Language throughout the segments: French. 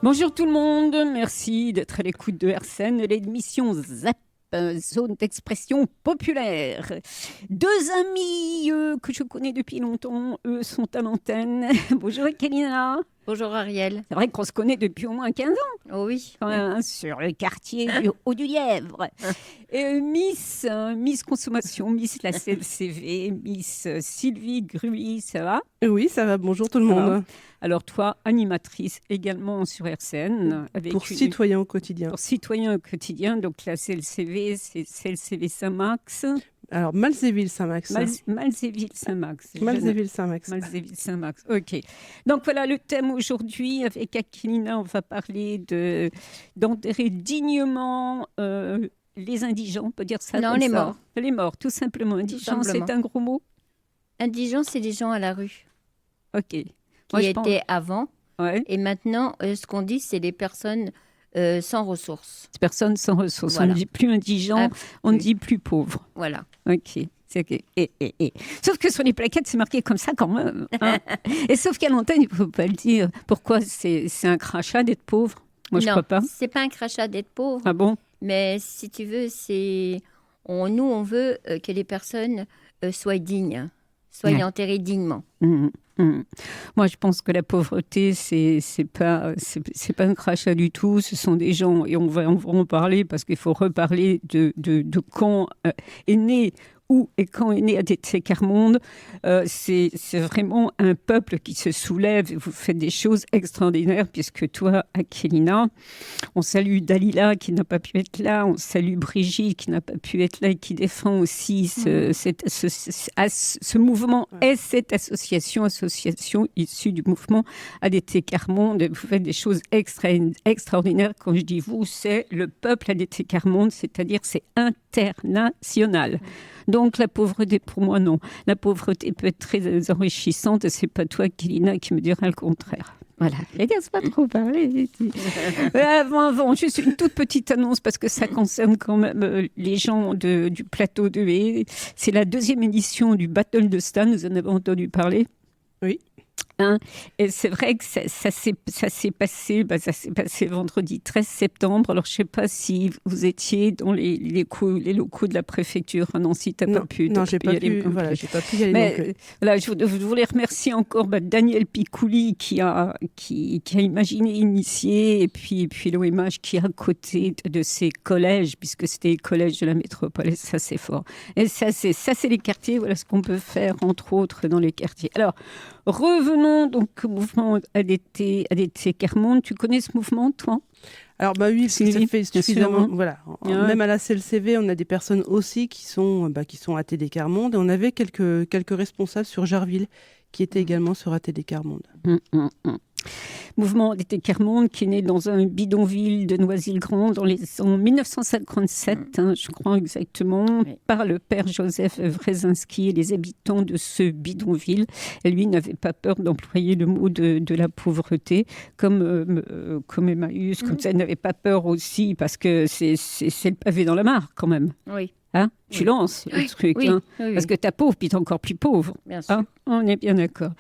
Bonjour tout le monde, merci d'être à l'écoute de RCN, l'émission ZAP, zone d'expression populaire. Deux amis que je connais depuis longtemps, eux sont à l'antenne. Bonjour Kélina. Bonjour Ariel. C'est vrai qu'on se connaît depuis au moins 15 ans. Oh oui. Quand même, hein, sur le quartier du Haut-du-Lièvre. Et Miss Consommation, Miss la CLCV, Miss Sylvie Gruy, ça va ? Oui, ça va. Bonjour tout le monde. Alors toi, animatrice également sur RCN. Pour Citoyens au quotidien. Pour Citoyens au quotidien, donc la CLCV, c'est CLCV Saint-Max. Alors, Malzéville-Saint-Max. Malzéville-Saint-Max. Malzéville-Saint-Max. Malzéville-Saint-Max, ok. Donc voilà, le thème aujourd'hui, avec Aquilina, on va parler d'enterrer dignement les indigents, on peut dire ça? Non, les morts. Les morts, tout simplement. Indigents, c'est un gros mot? Indigents, c'est des gens à la rue. Ok. Qui étaient avant. Ouais. Et maintenant, ce qu'on dit, c'est les personnes sans ressources. Personnes sans ressources. Voilà. On ne dit plus indigents, on ne dit plus pauvres. Voilà. Ok. Sauf que sur les plaquettes, c'est marqué comme ça quand même. Hein. Et sauf qu'à l'antenne, il ne faut pas le dire. Pourquoi c'est un crachat d'être pauvre? Moi, je ne crois pas. Non, ce n'est pas un crachat d'être pauvre. Ah bon? Mais si tu veux, nous, on veut que les personnes soient dignes, soient enterrées dignement. Moi, je pense que la pauvreté, c'est pas un crachat du tout. Ce sont des gens, et on va en parler parce qu'il faut reparler de quand est né où et quand est né ADT Quart-Monde. C'est vraiment un peuple qui se soulève. Vous faites des choses extraordinaires, puisque toi, Aquilina, on salue Dalila qui n'a pas pu être là, on salue Brigitte qui n'a pas pu être là et qui défend aussi ce mouvement et cette association issue du mouvement ADT Quart-Monde. Vous faites des choses extraordinaires. Quand je dis vous, c'est le peuple ADT Quart-Monde, c'est-à-dire c'est international. Donc la pauvreté, pour moi, non. La pauvreté peut être très enrichissante et c'est pas toi, Kélina, qui me dira le contraire. Voilà, les gars, c'est pas trop parler. Avant, juste une toute petite annonce parce que ça concerne quand même les gens du plateau de Haye. C'est la 2e édition du Battle de Stan, nous en avons entendu parler. Oui. Et c'est vrai que ça s'est passé vendredi 13 septembre. Alors, je ne sais pas si vous étiez dans les locaux de la préfecture. Non, si tu n'as pas pu. Non, je n'ai pas pu y aller. Mais voilà, je voulais remercier encore Daniel Picouli qui a imaginé, initié, et puis l'OMH qui est à côté de ces collèges, puisque c'était les collèges de la métropole. Et ça, c'est fort. Et ça, c'est les quartiers. Voilà ce qu'on peut faire, entre autres, dans les quartiers. Alors, revenons donc au mouvement ADT Quart-Monde. Tu connais ce mouvement, toi? Alors oui, ça fait suffisamment. Voilà. Même à la CLCV, on a des personnes aussi qui sont ATD Quart-Monde. Et on avait quelques responsables sur Jarville qui étaient également sur ATD Quart-Monde. Mouvement ADT Quart-Monde qui est né dans un bidonville de Noisy-le-Grand en 1957, je crois exactement, par le père Joseph Wrezinski et les habitants de ce bidonville. Et lui n'avait pas peur d'employer le mot de la pauvreté, comme Emmaüs, comme ça, il n'avait pas peur aussi, parce que c'est le pavé dans la mare quand même. Oui. Tu lances le truc, parce que t'as pauvre, puis t'es encore plus pauvre. Bien sûr. On est bien d'accord.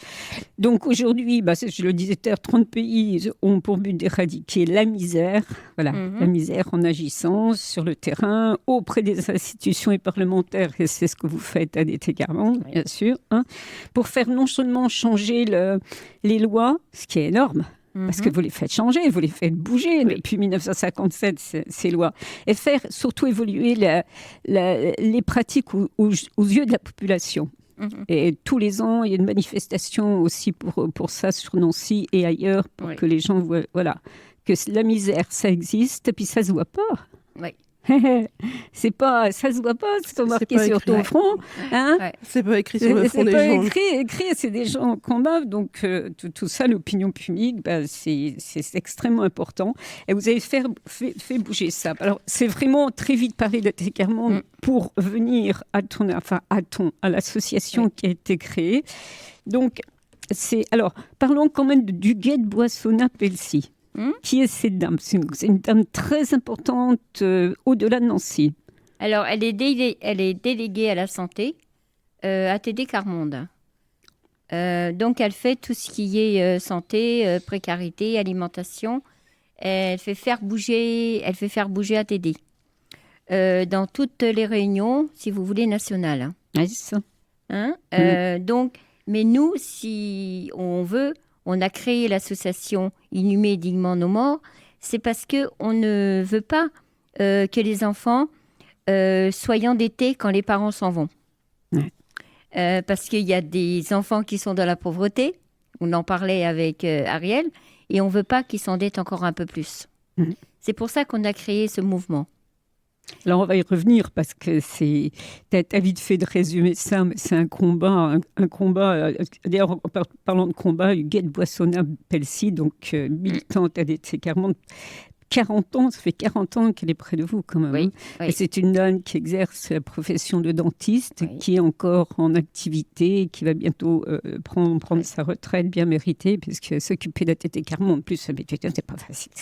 Donc aujourd'hui, je le disais, 30 pays ont pour but d'éradiquer la misère, la misère en agissant sur le terrain, auprès des institutions et parlementaires, et c'est ce que vous faites à ADT Quart-Monde, bien sûr, pour faire non seulement changer les lois, ce qui est énorme, parce que vous les faites changer, vous les faites bouger depuis 1957, ces lois. Et faire surtout évoluer les pratiques aux yeux de la population. Et tous les ans, il y a une manifestation aussi pour ça sur Nancy et ailleurs, pour que les gens voient que la misère, ça existe, et puis ça ne se voit pas. Oui. Ça se voit pas, c'est marqué sur ton front. Hein, c'est pas écrit sur le front des gens. Écrit, c'est des gens en combat. Donc, tout ça, l'opinion publique, c'est extrêmement important. Et vous avez fait bouger ça. Alors, c'est vraiment très vite parler d'ATD Quart Monde pour venir à l'association qui a été créée. Donc, alors, parlons quand même du Huguette Boissonnat-Pelsi. Qui est cette dame? C'est une dame très importante au-delà de Nancy. Alors, elle est déléguée à la santé à ATD Quart Monde. Donc, elle fait tout ce qui est santé, précarité, alimentation. Elle fait faire bouger ATD dans toutes les réunions, si vous voulez, nationales. Ouais, c'est ça. Donc, mais nous, si on veut... On a créé l'association Inhumer dignement nos morts, c'est parce qu'on ne veut pas que les enfants soient endettés quand les parents s'en vont. Parce qu'il y a des enfants qui sont dans la pauvreté, on en parlait avec Ariel, et on ne veut pas qu'ils s'endettent encore un peu plus. C'est pour ça qu'on a créé ce mouvement. Alors, on va y revenir parce que t'as vite fait de résumer ça, mais c'est un combat. D'ailleurs, en parlant de combat, Huguette Boissonnat-Pelsi, donc militante ATD Quart Monde, 40 ans, ça fait 40 ans qu'elle est près de vous quand même. Oui. Et c'est une dame qui exerce la profession de dentiste, qui est encore en activité, qui va bientôt prendre sa retraite bien méritée, puisque s'occuper d'ATD Quart Monde, plus c'est pas facile.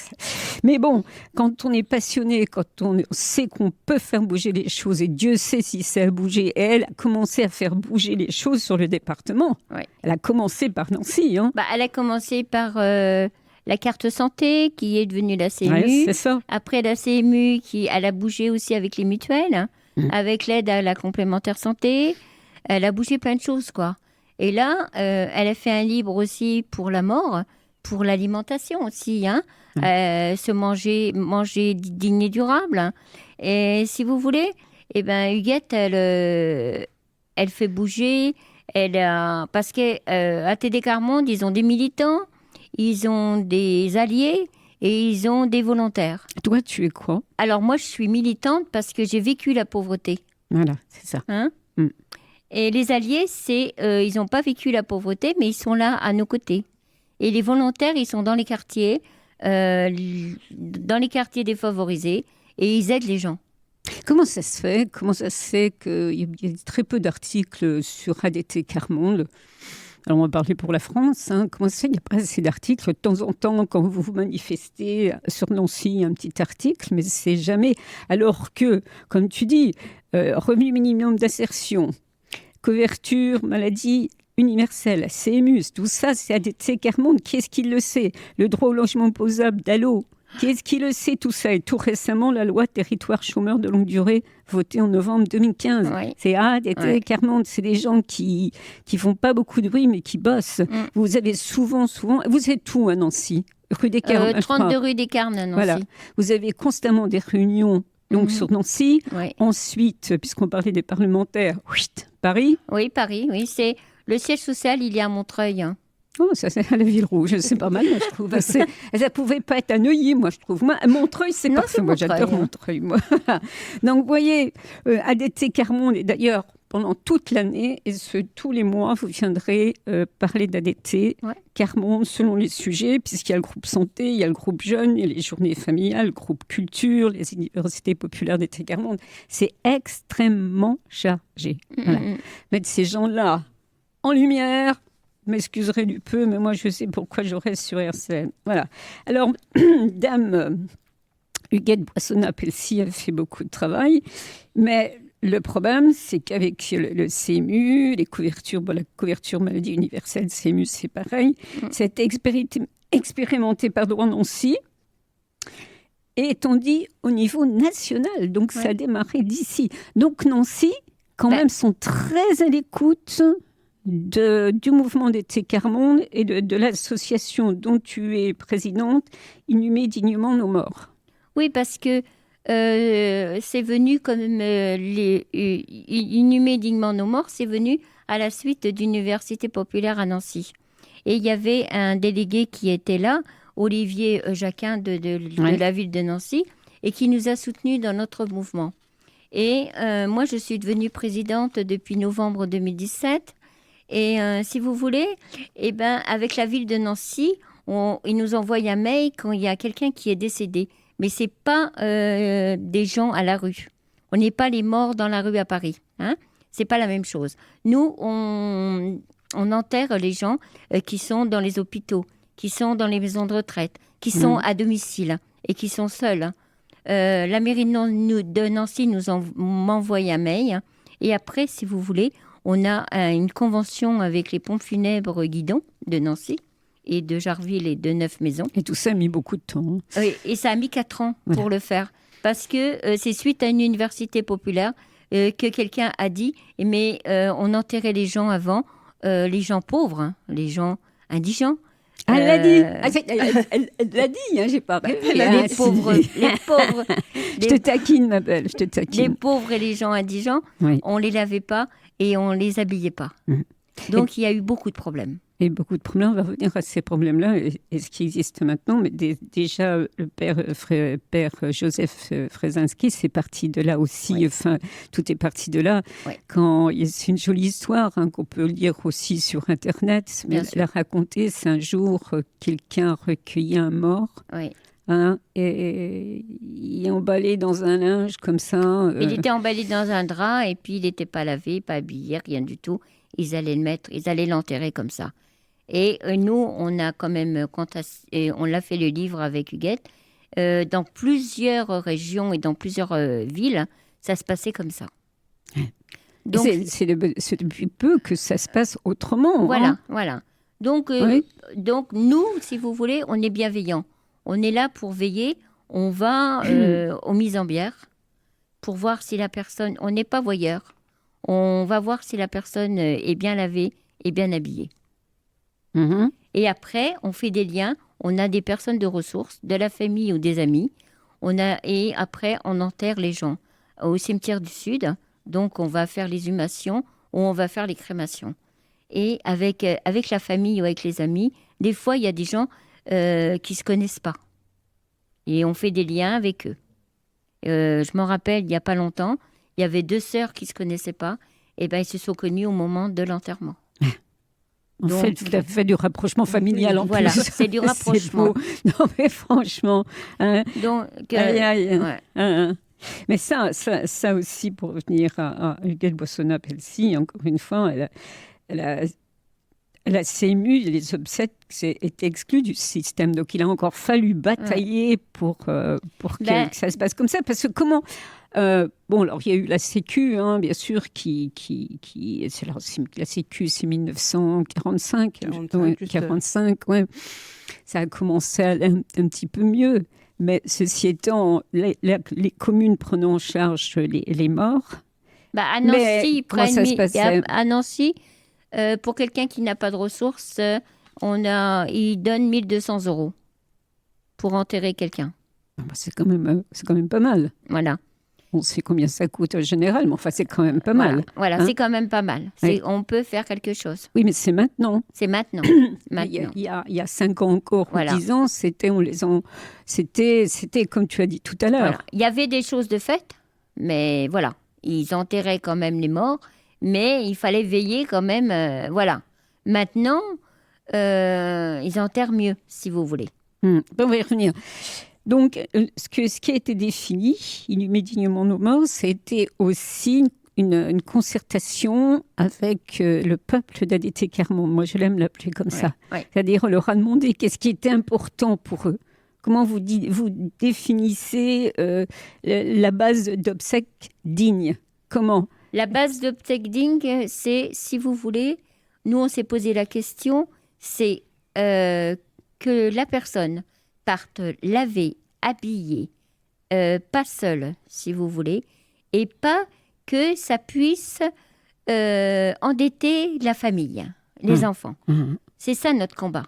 Mais bon, quand on est passionné, quand on sait qu'on peut faire bouger les choses, et Dieu sait si ça a bougé, et elle a commencé à faire bouger les choses sur le département. Elle a commencé par Nancy. Elle a commencé par... la carte santé qui est devenue la CMU. Ouais, c'est ça. Après la CMU, elle a bougé aussi avec les mutuelles, avec l'aide à la complémentaire santé. Elle a bougé plein de choses, quoi. Et là, elle a fait un livre aussi pour la mort, pour l'alimentation aussi. Se manger digne et durable. Et si vous voulez, Huguette, elle fait bouger. Parce qu'à ATD Quart Monde, ils ont des militants. Ils ont des alliés et ils ont des volontaires. Toi, tu es quoi? Alors, moi, je suis militante parce que j'ai vécu la pauvreté. Voilà, c'est ça. Et les alliés, ils n'ont pas vécu la pauvreté, mais ils sont là à nos côtés. Et les volontaires, ils sont dans les quartiers défavorisés et ils aident les gens. Comment ça se fait qu'il y a très peu d'articles sur ATD Quart Monde? Alors, on va parler pour la France. Comment ça se fait qu'il n'y a pas assez d'articles? De temps en temps, quand vous vous manifestez sur Nancy, un petit article, mais c'est jamais. Alors que, comme tu dis, revenu minimum d'insertion, couverture, maladie universelle, CMU, tout ça, c'est ATD Quart Monde. Qui est-ce qui le sait? Le droit au logement opposable, DALO. Qui est-ce qui le sait, tout ça? Et tout récemment, la loi territoire chômeur de longue durée, votée en novembre 2015. C'est ATD Quart Monde. C'est des gens qui font pas beaucoup de bruit, mais qui bossent. Vous avez souvent... Vous êtes où à Nancy? Rue des Carmes, 32 rue des Carmes à Nancy. Voilà. Vous avez constamment des réunions donc sur Nancy. Ensuite, puisqu'on parlait des parlementaires, Paris. Oui, Paris. Oui, c'est le siège social, il y a à Montreuil. Oh, ça c'est à la Ville Rouge, c'est pas mal, moi, je trouve. Ça pouvait pas être à Neuilly, moi, je trouve. Moi, Montreuil, c'est parfait. Moi, j'adore Montreuil, moi. Donc, vous voyez, ATD Quart Monde, et d'ailleurs, pendant toute l'année, et tous les mois, vous viendrez parler d'ATD Quart Monde selon les sujets, puisqu'il y a le groupe santé, il y a le groupe jeunes, il y a les journées familiales, le groupe culture, les universités populaires d'ATD Quart Monde. C'est extrêmement chargé. Mettre ces gens-là en lumière, m'excuserez du peu, mais moi, je sais pourquoi je reste sur RCN. Voilà. Alors, Dame Huguette Boissonnat-Pelsi a fait beaucoup de travail, mais le problème, c'est qu'avec le CMU, les couvertures, la couverture maladie universelle, CMU, c'est pareil, ça a été expérimenté par Nancy et étendu au niveau national. Donc, ça a démarré d'ici. Donc, Nancy, quand même, sont très à l'écoute du mouvement d'ATD Quart Monde et de l'association dont tu es présidente, Inhumer dignement nos morts. Oui, parce que c'est venu comme Inhumer dignement nos morts, c'est venu à la suite d'Université populaire à Nancy. Et il y avait un délégué qui était là, Olivier Jacquin de la ville de Nancy, et qui nous a soutenus dans notre mouvement. Et moi, je suis devenue présidente depuis novembre 2017. Et si vous voulez, avec la ville de Nancy, ils nous envoient un mail quand il y a quelqu'un qui est décédé. Mais ce n'est pas des gens à la rue. On n'est pas les morts dans la rue à Paris. Hein, ce n'est pas la même chose. Nous, on enterre les gens qui sont dans les hôpitaux, qui sont dans les maisons de retraite, qui sont à domicile et qui sont seuls. La mairie de Nancy m'envoie un mail. Et après, si vous voulez, on a une convention avec les pompes funèbres Guidon de Nancy et de Jarville et de Neuf-Maisons. Et tout ça a mis beaucoup de temps. Oui, et ça a mis 4 ans pour le faire. Parce que c'est suite à une université populaire que quelqu'un a dit, mais on enterrait les gens avant, les gens pauvres, hein, les gens indigents. Elle l'a dit. Elle l'a dit, hein, j'ai pas rêvé. Les pauvres. Je te taquine, ma belle, je te taquine. Les pauvres et les gens indigents, on les lavait pas et on les habillait pas. Donc il y a eu beaucoup de problèmes. Et beaucoup de problèmes, on va revenir à ces problèmes-là et ce qui existe maintenant. Mais déjà, le père Joseph Frzezinski, c'est parti de là aussi. Oui. Enfin, tout est parti de là. Oui. C'est une jolie histoire qu'on peut lire aussi sur Internet. Mais la raconter, c'est un jour, quelqu'un recueillit un mort. Oui. Et il est emballé dans un linge comme ça. Il était emballé dans un drap et puis il n'était pas lavé, pas habillé, rien du tout. Ils allaient l'enterrer comme ça. Et nous, on a quand même, on l'a fait le livre avec Huguette, dans plusieurs régions et dans plusieurs villes, ça se passait comme ça. Donc, c'est depuis peu que ça se passe autrement. Voilà. Donc nous, si vous voulez, on est bienveillants. On est là pour veiller. On va aux mises en bière pour voir si la personne... On n'est pas voyeur. On va voir si la personne est bien lavée et bien habillée. Et après, on fait des liens. On a des personnes de ressources, de la famille ou des amis. Et après, on enterre les gens au cimetière du Sud. Donc, on va faire les humations ou on va faire les crémations. Et avec la famille ou avec les amis, des fois, il y a des gens qui ne se connaissent pas. Et on fait des liens avec eux. Je m'en rappelle, il n'y a pas longtemps, il y avait 2 sœurs qui ne se connaissaient pas. Et ils se sont connues au moment de l'enterrement. Donc, ça fait du rapprochement familial en voilà, plus. C'est du rapprochement. Non, mais franchement. Donc, Mais ça aussi, pour revenir à Huguette Boissonnat-Pelsi, encore une fois, la CMU, les obsèques, étaient exclus du système. Donc, il a encore fallu batailler pour que ça se passe comme ça. Parce que comment... alors il y a eu la Sécu, bien sûr, la Sécu, c'est 1945. 45, ouais. Ça a commencé à aller un petit peu mieux. Mais ceci étant, les communes prenant en charge les morts. À Nancy, à Nancy, pour quelqu'un qui n'a pas de ressources, il donne 1 200 € pour enterrer quelqu'un. C'est quand même pas mal. Voilà. On sait combien ça coûte en général, mais enfin, c'est quand même pas mal. Voilà, c'est quand même pas mal. On peut faire quelque chose. Oui, mais c'est maintenant. C'est maintenant. Il y a 5 ans encore, ou 10 ans, c'était comme tu as dit tout à l'heure. Voilà. Il y avait des choses de fait, mais voilà. Ils enterraient quand même les morts, mais il fallait veiller quand même. Voilà. Maintenant, ils enterrent mieux, si vous voulez. On va y revenir. Donc, ce qui a été défini, inhumé dignement nos morts, c'était aussi une concertation avec le peuple d'Adété-Quermont. Moi, je l'aime l'appeler comme ça. Ouais. C'est-à-dire, on leur a demandé qu'est-ce qui était important pour eux. Comment vous définissez la base d'obsèques dignes? Comment? La base d'obsèques dignes, c'est, si vous voulez, nous, on s'est posé la question, c'est que la personne parte lavée, habillée, pas seule, si vous voulez, et pas que ça puisse endetter la famille, les enfants. C'est ça notre combat.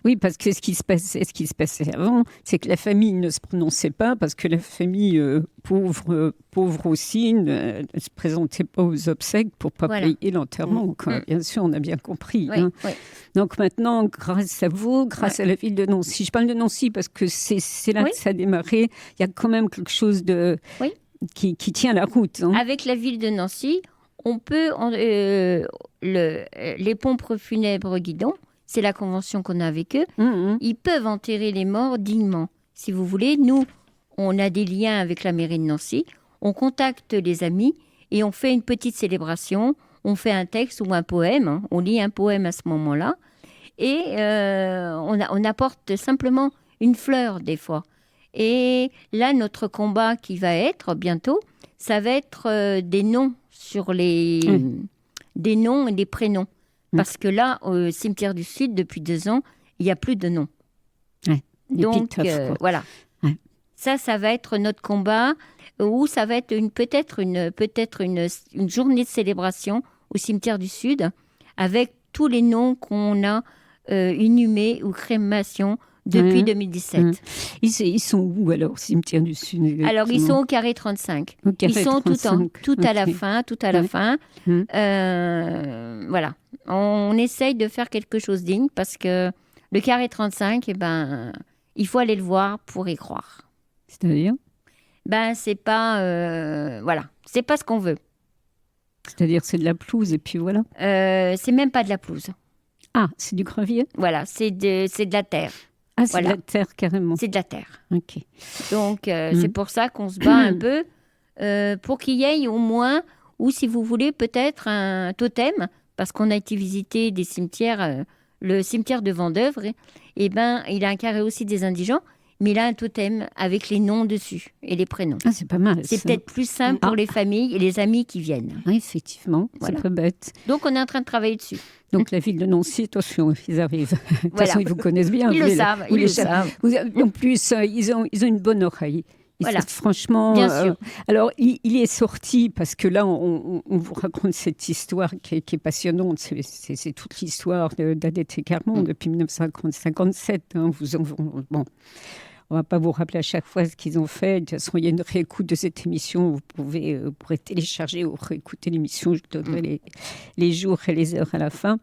Oui, parce que ce qui se passait avant, c'est que la famille ne se prononçait pas parce que la famille pauvre aussi ne se présentait pas aux obsèques pour pas payer l'enterrement. Bien sûr, on a bien compris. Oui, oui. Donc maintenant, grâce à vous, grâce à la ville de Nancy, je parle de Nancy parce que c'est là que ça a démarré. Il y a quand même quelque chose qui tient la route. Avec la ville de Nancy, on peut les pompes funèbres guidons. C'est la convention qu'on a avec eux. Ils peuvent enterrer les morts dignement. Si vous voulez, nous, on a des liens avec la mairie de Nancy. On contacte les amis et on fait une petite célébration. On fait un texte ou un poème. On lit un poème à ce moment-là. Et on apporte simplement une fleur des fois. Et là, notre combat qui va être bientôt, ça va être des noms sur des noms et des prénoms. Parce que là, au cimetière du Sud, depuis 2 ans, il n'y a plus de nom. Donc, voilà. Ça va être notre combat, ou ça va être peut-être une journée de célébration au cimetière du Sud, avec tous les noms qu'on a inhumés ou crémation depuis 2017. Ils sont où alors, au cimetière du Sud exactement? Alors, ils sont au carré 35. Ils sont tout à la fin. Voilà. On essaye de faire quelque chose de digne parce que le carré 35, il faut aller le voir pour y croire. C'est-à-dire? C'est pas... voilà. C'est pas ce qu'on veut. C'est-à-dire c'est de la pelouse et puis voilà? C'est même pas de la pelouse. Ah, c'est du gravier? Voilà, c'est de la terre. Ah, c'est de la terre carrément. C'est de la terre. Ok. Donc, c'est pour ça qu'on se bat un peu pour qu'il y ait au moins, ou si vous voulez, peut-être un totem, parce qu'on a été visiter des cimetières, le cimetière de Vendeuvre, il a un carré aussi des indigents, mais il a un totem avec les noms dessus et les prénoms. Ah, c'est pas mal. C'est peut-être plus simple pour les familles et les amis qui viennent. Oui, effectivement, c'est pas bête. Donc, on est en train de travailler dessus. Donc, la ville de Nancy, attention, ils arrivent. De toute façon, ils vous connaissent bien. Ils le savent. En plus, ils ont une bonne oreille. Voilà. Franchement, bien sûr. Alors, il est sorti parce que là, on vous raconte cette histoire qui est passionnante. C'est toute l'histoire d'Adette et Carmon depuis 1957. Bon, on ne va pas vous rappeler à chaque fois ce qu'ils ont fait. De toute façon, il y a une réécoute de cette émission. Vous pourrez télécharger ou réécouter l'émission. Je donnerai les jours et les heures à la fin.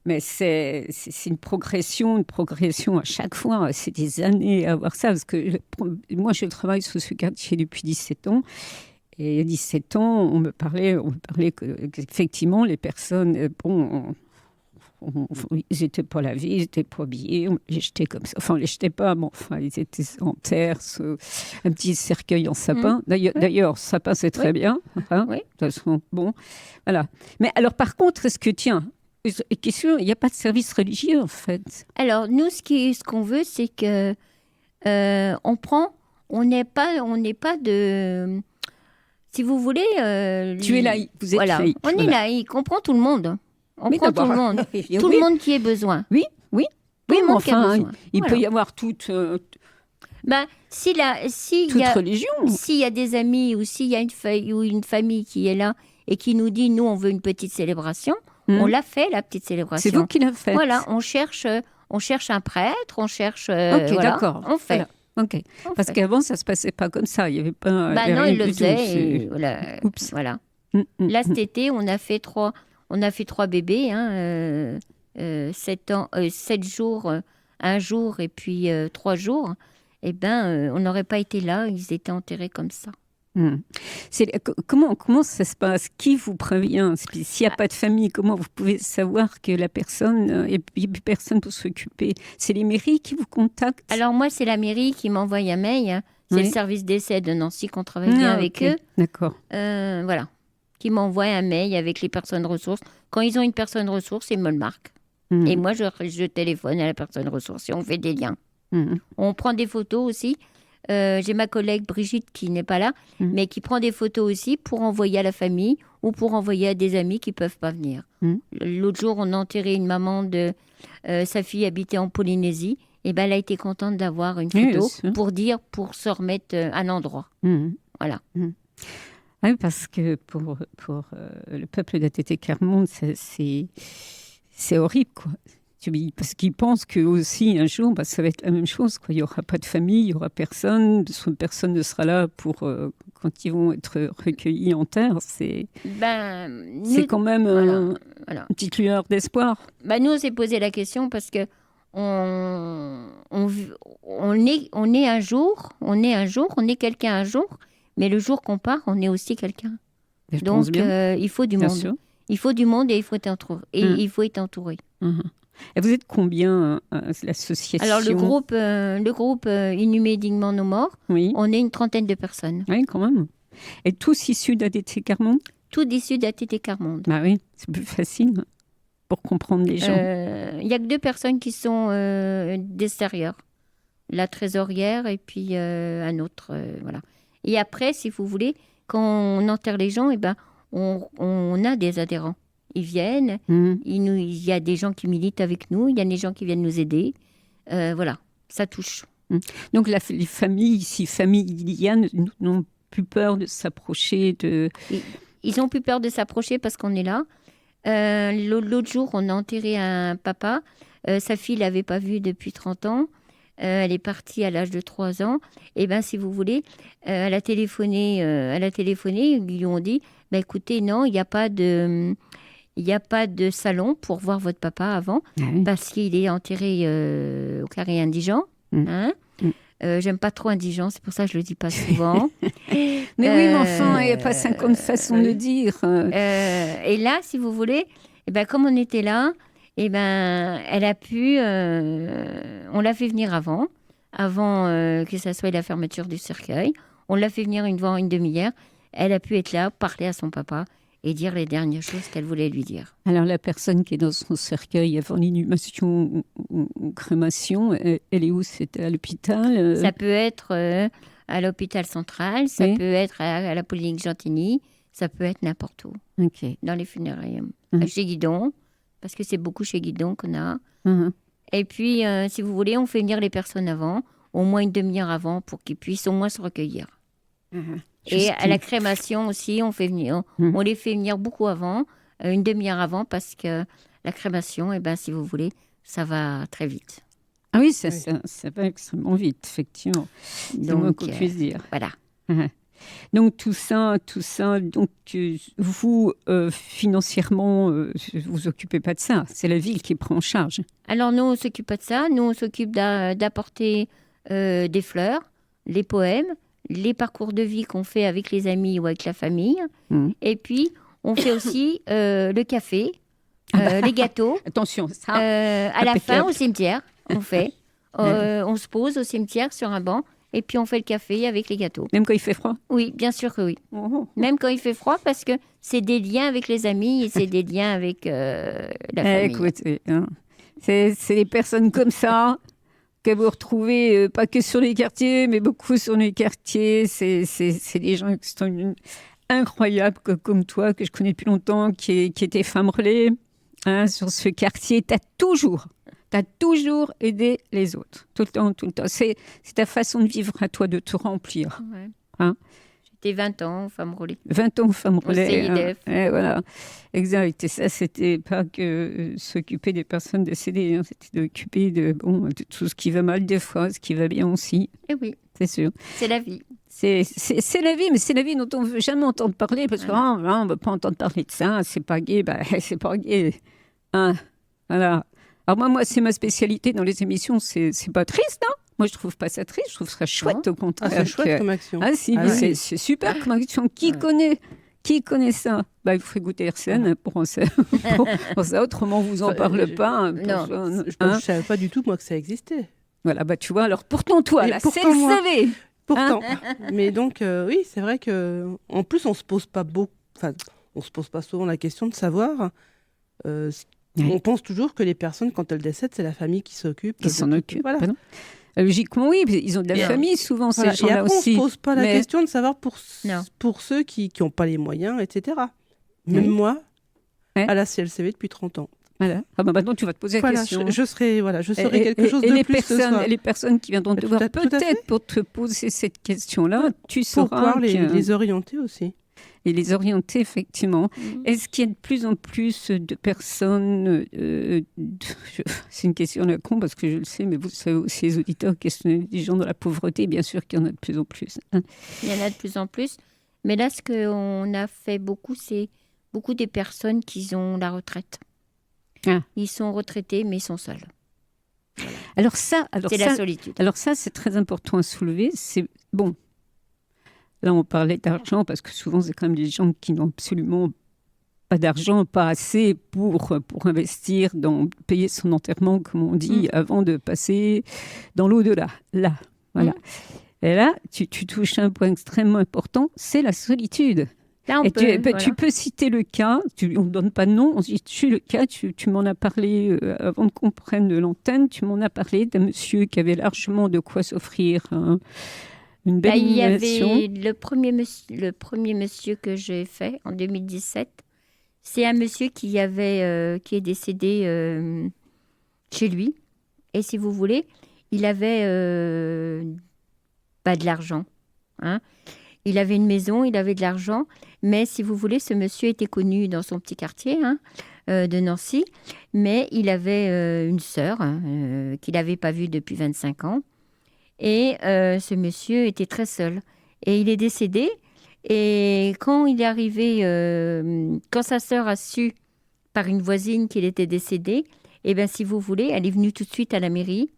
Mais c'est une progression à chaque fois. C'est des années à voir ça. Parce que moi, je travaille sur ce quartier depuis 17 ans. Et il y a 17 ans, on me parlait qu'effectivement, les personnes, ils n'étaient pas lavés, ils n'étaient pas habillés, on les jetait comme ça. Enfin, on les jetait pas, mais enfin, ils étaient en terre, un petit cercueil en sapin. D'ailleurs, sapin, c'est très bien. Hein, de toute façon, bon, voilà. Mais alors, par contre, est-ce que, tiens, question, il n'y a pas de service religieux, en fait? Alors, nous, ce qu'on veut, c'est que on n'est pas de... Si vous voulez... tu es laïque, vous êtes laïque. On est laïque, on prend tout le monde. On prend tout le monde. Tout le monde qui ait besoin. Oui, mais enfin, il peut y avoir toute religion. S'il y a des amis ou s'il y a une famille qui est là et qui nous dit, nous, on veut une petite célébration, on l'a fait, la petite célébration. C'est vous qui l'avez fait. Voilà, on cherche un prêtre, on cherche... ok, d'accord. On fait. Voilà. Ok. Parce qu'avant, ça ne se passait pas comme ça. Il n'y avait pas... non, il le faisait. Voilà. Là, cet été, on a fait 3 bébés, 7 jours, 1 jour et puis 3 jours. On n'aurait pas été là, ils étaient enterrés comme ça. Comment ça se passe? Qui vous prévient? S'il n'y a pas de famille, comment vous pouvez savoir que la personne, il n'y a plus personne pour s'occuper? C'est les mairies qui vous contactent? Alors moi, c'est la mairie qui m'envoie un mail. C'est le service d'essai de Nancy qu'on travaille bien avec eux. D'accord. Voilà. Qui m'envoient un mail avec les personnes ressources. Quand ils ont une personne ressource, ils me le marquent. Et moi, je téléphone à la personne ressource et on fait des liens. On prend des photos aussi. J'ai ma collègue Brigitte qui n'est pas là, mais qui prend des photos aussi pour envoyer à la famille ou pour envoyer à des amis qui ne peuvent pas venir. L'autre jour, on a enterré une maman sa fille habitait en Polynésie. Et elle a été contente d'avoir une photo pour se remettre un endroit. Voilà. Oui, parce que pour le peuple d'Adette et Carmon, c'est horrible, quoi. Parce qu'ils pensent que aussi un jour, ça va être la même chose. Il n'y aura pas de famille, il n'y aura personne. Personne ne sera là pour quand ils vont être recueillis en terre. C'est quand même une petite lueur d'espoir. Nous, on s'est posé la question parce que on est un jour, on est quelqu'un un jour, mais le jour qu'on part, on est aussi quelqu'un. Donc, il faut du monde. Sûr. Il faut du monde et il faut être entouré. Et vous êtes combien l'association? Alors le groupe Inhumés dignement nos morts, on est une 30aine de personnes. Oui, quand même. Et tous issus d'ATT Quart-Monde? Tous issus d'ATT Quart-Monde. Oui, c'est plus facile pour comprendre les gens. Il n'y a que 2 personnes qui sont d'extérieur. La trésorière et puis un autre. Voilà. Et après, si vous voulez, quand on enterre les gens, on a des adhérents. Ils viennent, il y a des gens qui militent avec nous, il y a des gens qui viennent nous aider. Voilà, ça touche. Donc les familles ici, famille Liliane, n'ont plus peur de s'approcher de... Ils n'ont plus peur de s'approcher parce qu'on est là. L'autre jour, on a enterré un papa. Sa fille ne l'avait pas vu depuis 30 ans. Elle est partie à l'âge de 3 ans. Et si vous voulez, elle a téléphoné, ils lui ont dit, écoutez, non, il n'y a pas de salon pour voir votre papa avant, parce qu'il est enterré au carré indigent. J'aime pas trop indigent, c'est pour ça que je le dis pas souvent. Mais oui, mais enfin, il n'y a pas 50 façons de dire. Et là, si vous voulez, comme on était là, elle a pu... on l'a fait venir avant que ça soit la fermeture du cercueil. On l'a fait venir une demi-heure. Elle a pu être là, parler à son papa et dire les dernières choses qu'elle voulait lui dire. Alors, la personne qui est dans son cercueil avant l'inhumation ou crémation, elle est où? C'était à l'hôpital? Ça peut être à l'hôpital central, ça peut être à la polyclinique Gentilly, ça peut être n'importe où. Dans les funérailles. Chez Guidon, parce que c'est beaucoup chez Guidon qu'on a. Et puis, si vous voulez, on fait venir les personnes avant, au moins une demi-heure avant, pour qu'ils puissent au moins se recueillir. Et à la crémation aussi, on les fait venir beaucoup avant, une demi-heure avant, parce que la crémation, si vous voulez, ça va très vite. Ah oui, ça va extrêmement vite, effectivement. C'est moins qu'on puisse dire. Voilà. Donc tout ça, donc vous, financièrement, vous occupez pas de ça. C'est la ville qui prend en charge. Alors nous, on s'occupe pas de ça. Nous, on s'occupe d'apporter des fleurs, les poèmes, les parcours de vie qu'on fait avec les amis ou avec la famille. Et puis, on fait aussi le café, les gâteaux. Attention, ça. À la fin, au cimetière, on fait. On se pose au cimetière sur un banc et puis on fait le café avec les gâteaux. Même quand il fait froid? Oui, bien sûr que oui. Même quand il fait froid, parce que c'est des liens avec les amis et c'est des liens avec la famille. Écoutez, c'est des personnes comme ça que vous retrouvez pas que sur les quartiers, mais beaucoup sur les quartiers. C'est des gens qui sont incroyables comme toi, que je connais depuis longtemps, qui étaient femme relais sur ce quartier. Tu as toujours aidé les autres, tout le temps. C'est ta façon de vivre à toi, de te remplir. J'étais 20 ans femme relais. 20 ans femme relais. Au CIDF. Voilà, exact. Et ça, c'était pas que s'occuper des personnes décédées, c'était d'occuper de tout ce qui va mal des fois, ce qui va bien aussi. Et oui. C'est sûr. C'est la vie. C'est la vie, mais c'est la vie dont on ne veut jamais entendre parler, parce qu'on ne veut pas entendre parler de ça, c'est pas gay, c'est pas gay. Voilà. Alors moi, c'est ma spécialité dans les émissions, c'est pas triste, hein. Moi, je trouve pas ça triste, je trouve ça chouette, au contraire. C'est chouette comme action. C'est super comme action. Qui connaît ça? Il faut écouter RCN pour ça. Autrement, on vous en parle pas. Je ne savais pas du tout, moi, que ça existait. Voilà, tu vois, alors pourtant, toi, là, c'est le CV. Pourtant. Mais donc, oui, c'est vrai qu'en plus, on se pose pas souvent la question de savoir. On pense toujours que les personnes, quand elles décèdent, c'est la famille qui s'occupe. Qui s'en occupe, voilà. Logiquement, oui, ils ont de la famille souvent, ces gens-là et après, aussi. On ne se pose pas la question de savoir pour ceux qui n'ont pas les moyens, etc. Même moi, à la CLCV depuis 30 ans. Voilà. Maintenant, tu vas te poser la question. Je saurai quelque chose de plus ce soir. Et les personnes qui viendront te voir, peut-être pour te poser cette question-là, tu sauras. Pour pouvoir les orienter aussi. et les orienter effectivement. Est-ce qu'il y a de plus en plus de personnes, c'est une question de con parce que je le sais, mais vous savez aussi les auditeurs questionner des gens dans la pauvreté, bien sûr qu'il y en a de plus en plus. Hein. Il y en a de plus en plus, mais là ce qu'on a fait beaucoup, c'est beaucoup des personnes qui ont la retraite. Ah. Ils sont retraités mais ils sont seuls. Voilà. Alors ça, la solitude. Alors ça, c'est très important à soulever. C'est bon. Là, on parlait d'argent parce que souvent, c'est quand même des gens qui n'ont absolument pas d'argent, pas assez pour investir dans payer son enterrement, comme on dit, avant de passer dans l'au-delà. Là, voilà. Et là, tu touches un point extrêmement important, c'est la solitude. Là, tu peux citer le cas, on ne donne pas de nom, on dit le cas, tu m'en as parlé avant qu'on prenne l'antenne, tu m'en as parlé d'un monsieur qui avait largement de quoi s'offrir une belle innovation. Il y avait le premier monsieur que j'ai fait en 2017, c'est un monsieur qui est décédé chez lui, et si vous voulez, il avait de l'argent, hein. Il avait une maison, il avait de l'argent, mais si vous voulez, ce monsieur était connu dans son petit quartier de Nancy, mais il avait une sœur qu'il n'avait pas vue depuis 25 ans, et ce monsieur était très seul. Et il est décédé, et quand il est arrivé, quand sa sœur a su par une voisine qu'il était décédé, eh bien, si vous voulez, elle est venue tout de suite à la mairie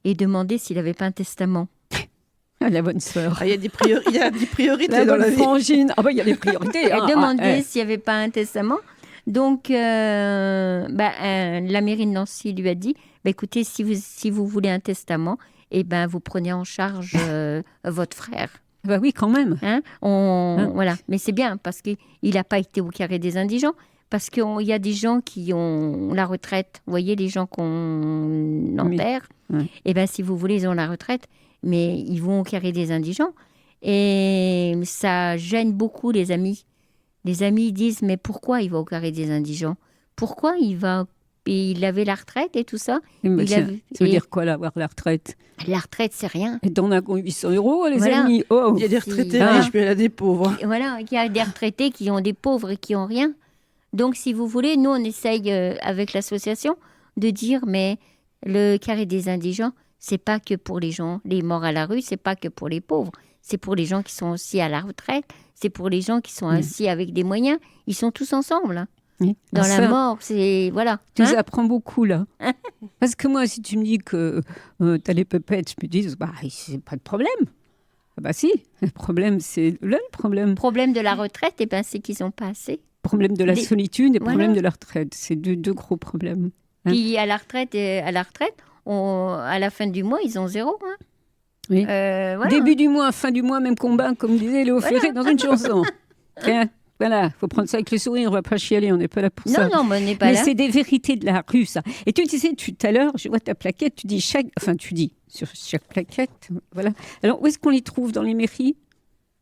et demander s'il n'avait pas un testament. Ah, la bonne sœur. Il y a des priorités dans la vie. Frangine. Ah, il y a des priorités. Elle demandait s'il n'y avait pas un testament. Donc, la mairie de Nancy lui a dit, écoutez, si vous voulez un testament, eh ben, vous prenez en charge votre frère. Bah oui, quand même. Voilà. Mais c'est bien, parce qu'il n'a pas été au carré des indigents. Parce qu'il y a des gens qui ont la retraite. Vous voyez, les gens qu'on enterre. Eh bien, si vous voulez, ils ont la retraite. Mais ils vont au carré des indigents. Et ça gêne beaucoup les amis. Les amis disent, mais pourquoi il va au carré des indigents? Pourquoi il va... Et il avait la retraite et tout ça. Ça veut dire quoi, avoir la retraite? La retraite, c'est rien. Et t'en as 800 €, les amis. Oh. Il y a des retraités riches, mais il y a des pauvres. Et voilà, il y a des retraités qui ont des pauvres et qui n'ont rien. Donc, si vous voulez, nous, on essaye avec l'association de dire, mais le carré des indigents, c'est pas que pour les gens, les morts à la rue, c'est pas que pour les pauvres. C'est pour les gens qui sont aussi à la retraite, c'est pour les gens qui sont assis avec des moyens. Ils sont tous ensemble. Oui. Dans la mort, c'est... Voilà. Tu nous apprends beaucoup, là. Parce que moi, si tu me dis que tu as les pépettes, je me dis, c'est pas de problème. Ah bah si, le problème, c'est là le problème. Le problème de la retraite, c'est qu'ils n'ont pas assez. Problème de la solitude et problème de la retraite. C'est deux gros problèmes. Puis à la retraite, à la fin du mois, ils ont 0. Oui. Début du mois, fin du mois, même combat, comme disait Léo Ferré dans une chanson. Voilà, il faut prendre ça avec le sourire, on ne va pas chialer, on n'est pas là pour ça. Non, mais on n'est pas là. Mais c'est des vérités de la rue, ça. Et tu disais tout à l'heure, je vois ta plaquette, tu dis sur chaque plaquette, voilà. Alors, où est-ce qu'on les trouve dans les mairies?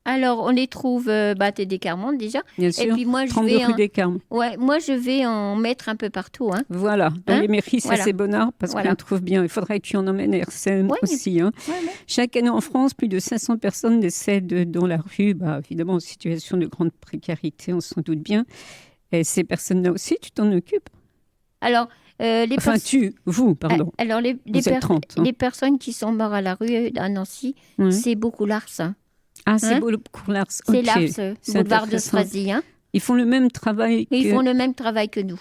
Alors, on les trouve des Carmonde déjà. Bien sûr, et puis moi, rue des Carmes. Ouais, moi, je vais en mettre un peu partout. Voilà, dans les mairies, c'est Bonnard, parce qu'on trouve bien. Il faudrait que tu en emmènes RCN aussi. Chaque année en France, plus de 500 personnes décèdent dans la rue, évidemment en situation de grande précarité, on s'en doute bien. Et ces personnes-là aussi, tu t'en occupes? Alors, pardon. Alors, les personnes qui sont mortes à la rue à Nancy, c'est beaucoup l'Ars. Ah, c'est beaucoup l'Ars. C'est l'Ars, boulevard de Strazy. Ils font le même travail Ils font le même travail que nous.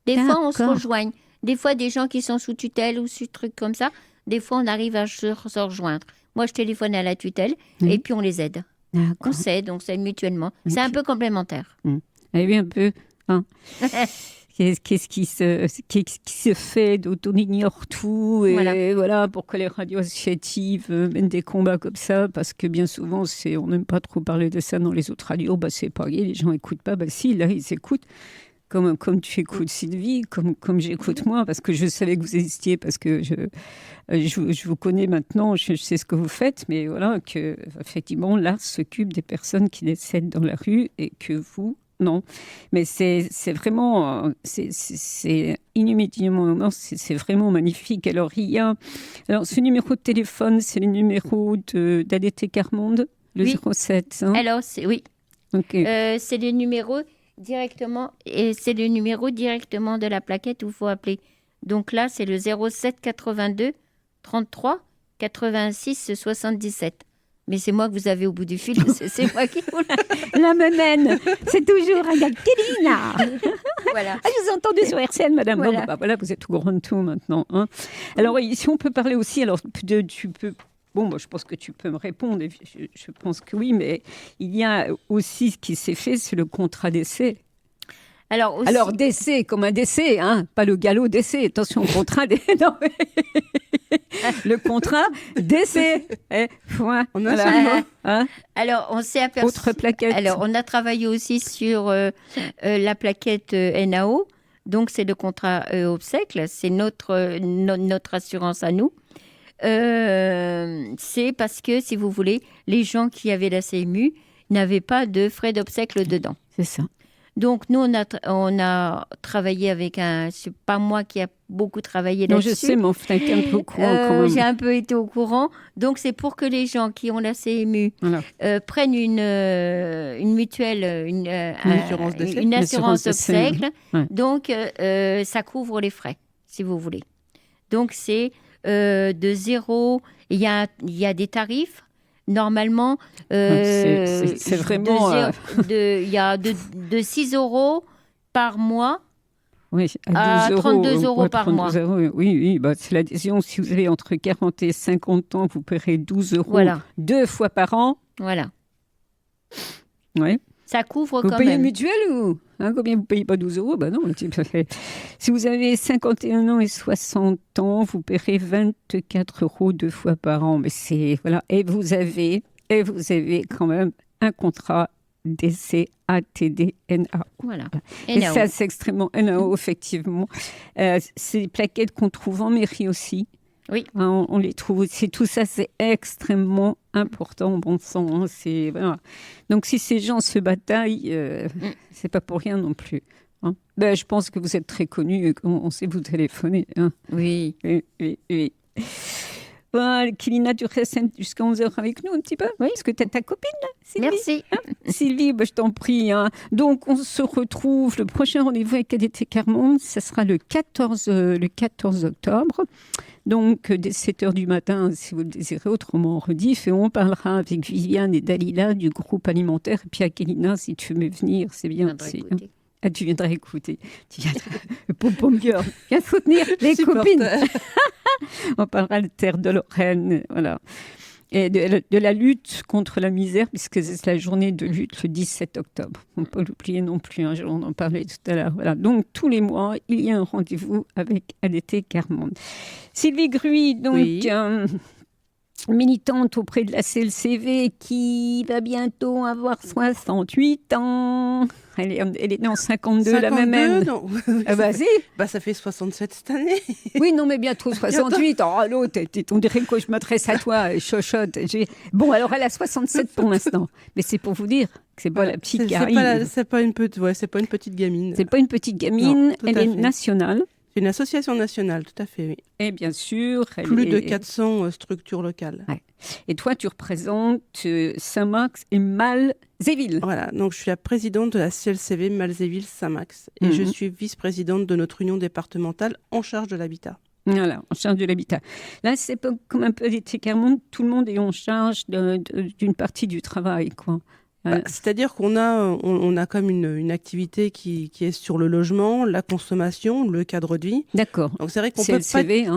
Des fois, on se rejoigne. Des fois, des gens qui sont sous tutelle ou sous trucs comme ça, des fois, on arrive à se rejoindre. Moi, je téléphone à la tutelle et puis on les aide. On s'aide mutuellement. Okay. C'est un peu complémentaire. Eh oui, un peu. Qu'est-ce qui se fait dont on ignore tout et voilà pourquoi les radios associatives mènent des combats comme ça, parce que bien souvent on n'aime pas trop parler de ça dans les autres radios, c'est pas gay, les gens n'écoutent pas, si là ils écoutent comme tu écoutes Sylvie, comme j'écoute moi, parce que je savais que vous existiez, parce que je vous connais maintenant, je sais ce que vous faites, mais voilà, que effectivement l'art s'occupe des personnes qui décèdent dans la rue et que vous... Non, mais c'est vraiment, c'est inhumanement, c'est vraiment magnifique. Alors, ce numéro de téléphone, c'est le numéro d'ADT Carmonde, le 07. Alors, oui. Okay. C'est le numéro directement de la plaquette où il faut appeler. Donc là, c'est le 07 82 33 86 77. Mais c'est moi que vous avez au bout du fil, c'est moi qui vous la mène. C'est toujours à Kélina. Voilà. Ah, je vous ai entendu sur RCN, madame. Voilà. Bon, voilà, vous êtes au grand de tout maintenant. Hein. Alors, si on peut parler aussi, alors tu peux... Bon, moi, je pense que tu peux me répondre. Je pense que oui, mais il y a aussi ce qui s'est fait, c'est le contrat d'essai. Alors, décès, comme un décès, hein, pas le galop d'essai. Attention, contrat d'essai. Le contrat d'essai. On a hein. Alors, on s'est aperçu. Autre plaquette. Alors, on a travaillé aussi sur la plaquette NAO. Donc, c'est le contrat obsèque. C'est notre assurance à nous. C'est parce que, si vous voulez, les gens qui avaient la CMU n'avaient pas de frais d'obsèque dedans. C'est ça. Donc, nous, on a travaillé avec c'est pas moi qui a beaucoup travaillé là-dessus. Non, je sais, mais on fait un peu au courant quand même. J'ai un peu été au courant. Donc, c'est pour que les gens qui ont la CMU prennent une mutuelle, une assurance obsèque. Ouais. Donc, ça couvre les frais, si vous voulez. Donc, c'est de 0. Il y a des tarifs. Normalement, c'est vraiment... Il y a de 6 € par mois oui, à 32 € par mois. Oui, bah, c'est l'adhésion. Si vous avez entre 40 et 50 ans, vous paierez 12 € 2 fois par an. Voilà. Oui. Ça couvre vous quand payez même. Mutuelle ou combien vous ne payez pas 12 €? Ben non. Si vous avez 51 ans et 60 ans, vous paierez 24 € 2 fois par an. Mais c'est voilà. Et vous avez quand même un contrat d'essai ATD-NA. Voilà. Et ça, c'est extrêmement NAO, effectivement. C'est des plaquettes qu'on trouve en mairie aussi. Oui. On les trouve aussi. Tout ça, c'est extrêmement important, bon sang. Hein, voilà. Donc, si ces gens se bataillent, c'est pas pour rien non plus. Hein. Ben, je pense que vous êtes très connu. On sait vous téléphoner. Hein. Oui. Oui. Voilà, Kélina, tu restes jusqu'à 11h avec nous un petit peu. Oui. Est-ce que tu as ta copine, là, Sylvie? Merci. Sylvie, je t'en prie. Hein. Donc, on se retrouve. Le prochain rendez-vous avec ADT Carmonde, ce sera le 14 octobre. Donc, dès 7h du matin, si vous le désirez, autrement en rediff. Et on parlera avec Viviane et Dalila du groupe alimentaire. Et puis à Kélina, si tu veux venir, c'est bien aussi. Hein. Ah, tu viendras écouter. Tu viendras. Le pom-pom girl. Viens soutenir les copines. On parlera de Terre de Lorraine. Voilà. Et de la lutte contre la misère, puisque c'est la journée de lutte le 17 octobre. On ne peut pas l'oublier non plus, un jour on en parlait tout à l'heure. Voilà. Donc tous les mois, il y a un rendez-vous avec ADT Carmonde. Sylvie Gruy, donc militante auprès de la CLCV, qui va bientôt avoir 68 ans. Elle est née en 52, la même année. Non. Ah bah si. Bah ça fait 67 cette année. Oui, non, mais bientôt 68. Oh, l'autre, on dirait que je m'adresse à toi, chochotte. Bon, alors elle a 67 pour l'instant. Mais c'est pour vous dire que c'est pas la petite qui arrive. C'est pas une petite gamine. C'est pas une petite gamine, non, elle est nationale. C'est une association nationale, tout à fait, oui. Et bien sûr... Plus de 400 structures locales. Ouais. Et toi, tu représentes Saint-Max et Malzéville. Voilà, donc je suis la présidente de la CLCV Malzéville-Saint-Max. Et je suis vice-présidente de notre union départementale en charge de l'habitat. Voilà, en charge de l'habitat. Là, c'est pas comme un peu ADT Carmonde, tout le monde est en charge d'une partie du travail, quoi. C'est-à-dire qu'on a comme une activité qui est sur le logement, la consommation, le cadre de vie. D'accord. Donc c'est vrai qu'on peut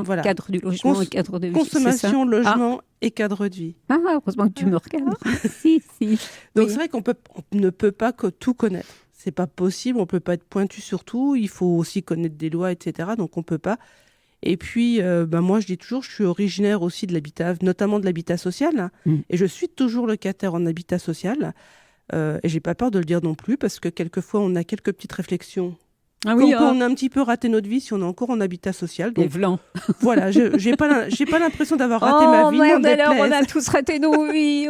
pas... cadre du logement et cadre de vie. Consommation, logement et cadre de vie. Ah, heureusement que tu me regardes. Si. Donc c'est vrai qu'on ne peut pas tout connaître. C'est pas possible, on peut pas être pointu sur tout. Il faut aussi connaître des lois, etc. Donc on peut pas. Et puis, moi, je dis toujours, je suis originaire aussi de l'habitat, notamment de l'habitat social. Et je suis toujours locataire en habitat social. Et j'ai pas peur de le dire non plus, parce que quelquefois, on a quelques petites réflexions. Ah oui, on a un petit peu raté notre vie si on est encore en habitat social. Donc, voilà, j'ai pas l'impression d'avoir raté ma vie. Oh merde, alors on a tous raté nos vies.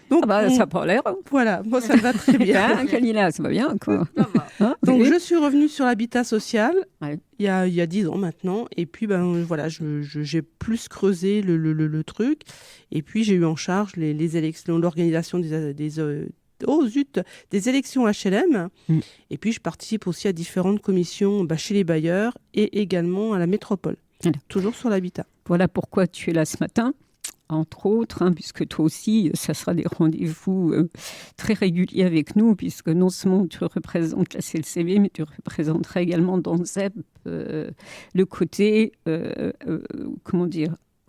Donc, ça n'a pas l'air. Voilà, moi ça me va très bien. Kélina, ça va bien, quoi. Hein, donc je suis revenue sur l'habitat social il y a 10 ans maintenant. Et puis voilà, j'ai plus creusé le truc. Et puis j'ai eu en charge les élections, l'organisation des des élections HLM. Et puis, je participe aussi à différentes commissions chez les bailleurs et également à la métropole, toujours sur l'habitat. Voilà pourquoi tu es là ce matin. Entre autres, puisque toi aussi, ça sera des rendez-vous très réguliers avec nous, puisque non seulement tu représentes la CLCV, mais tu représenteras également dans ZEP le côté,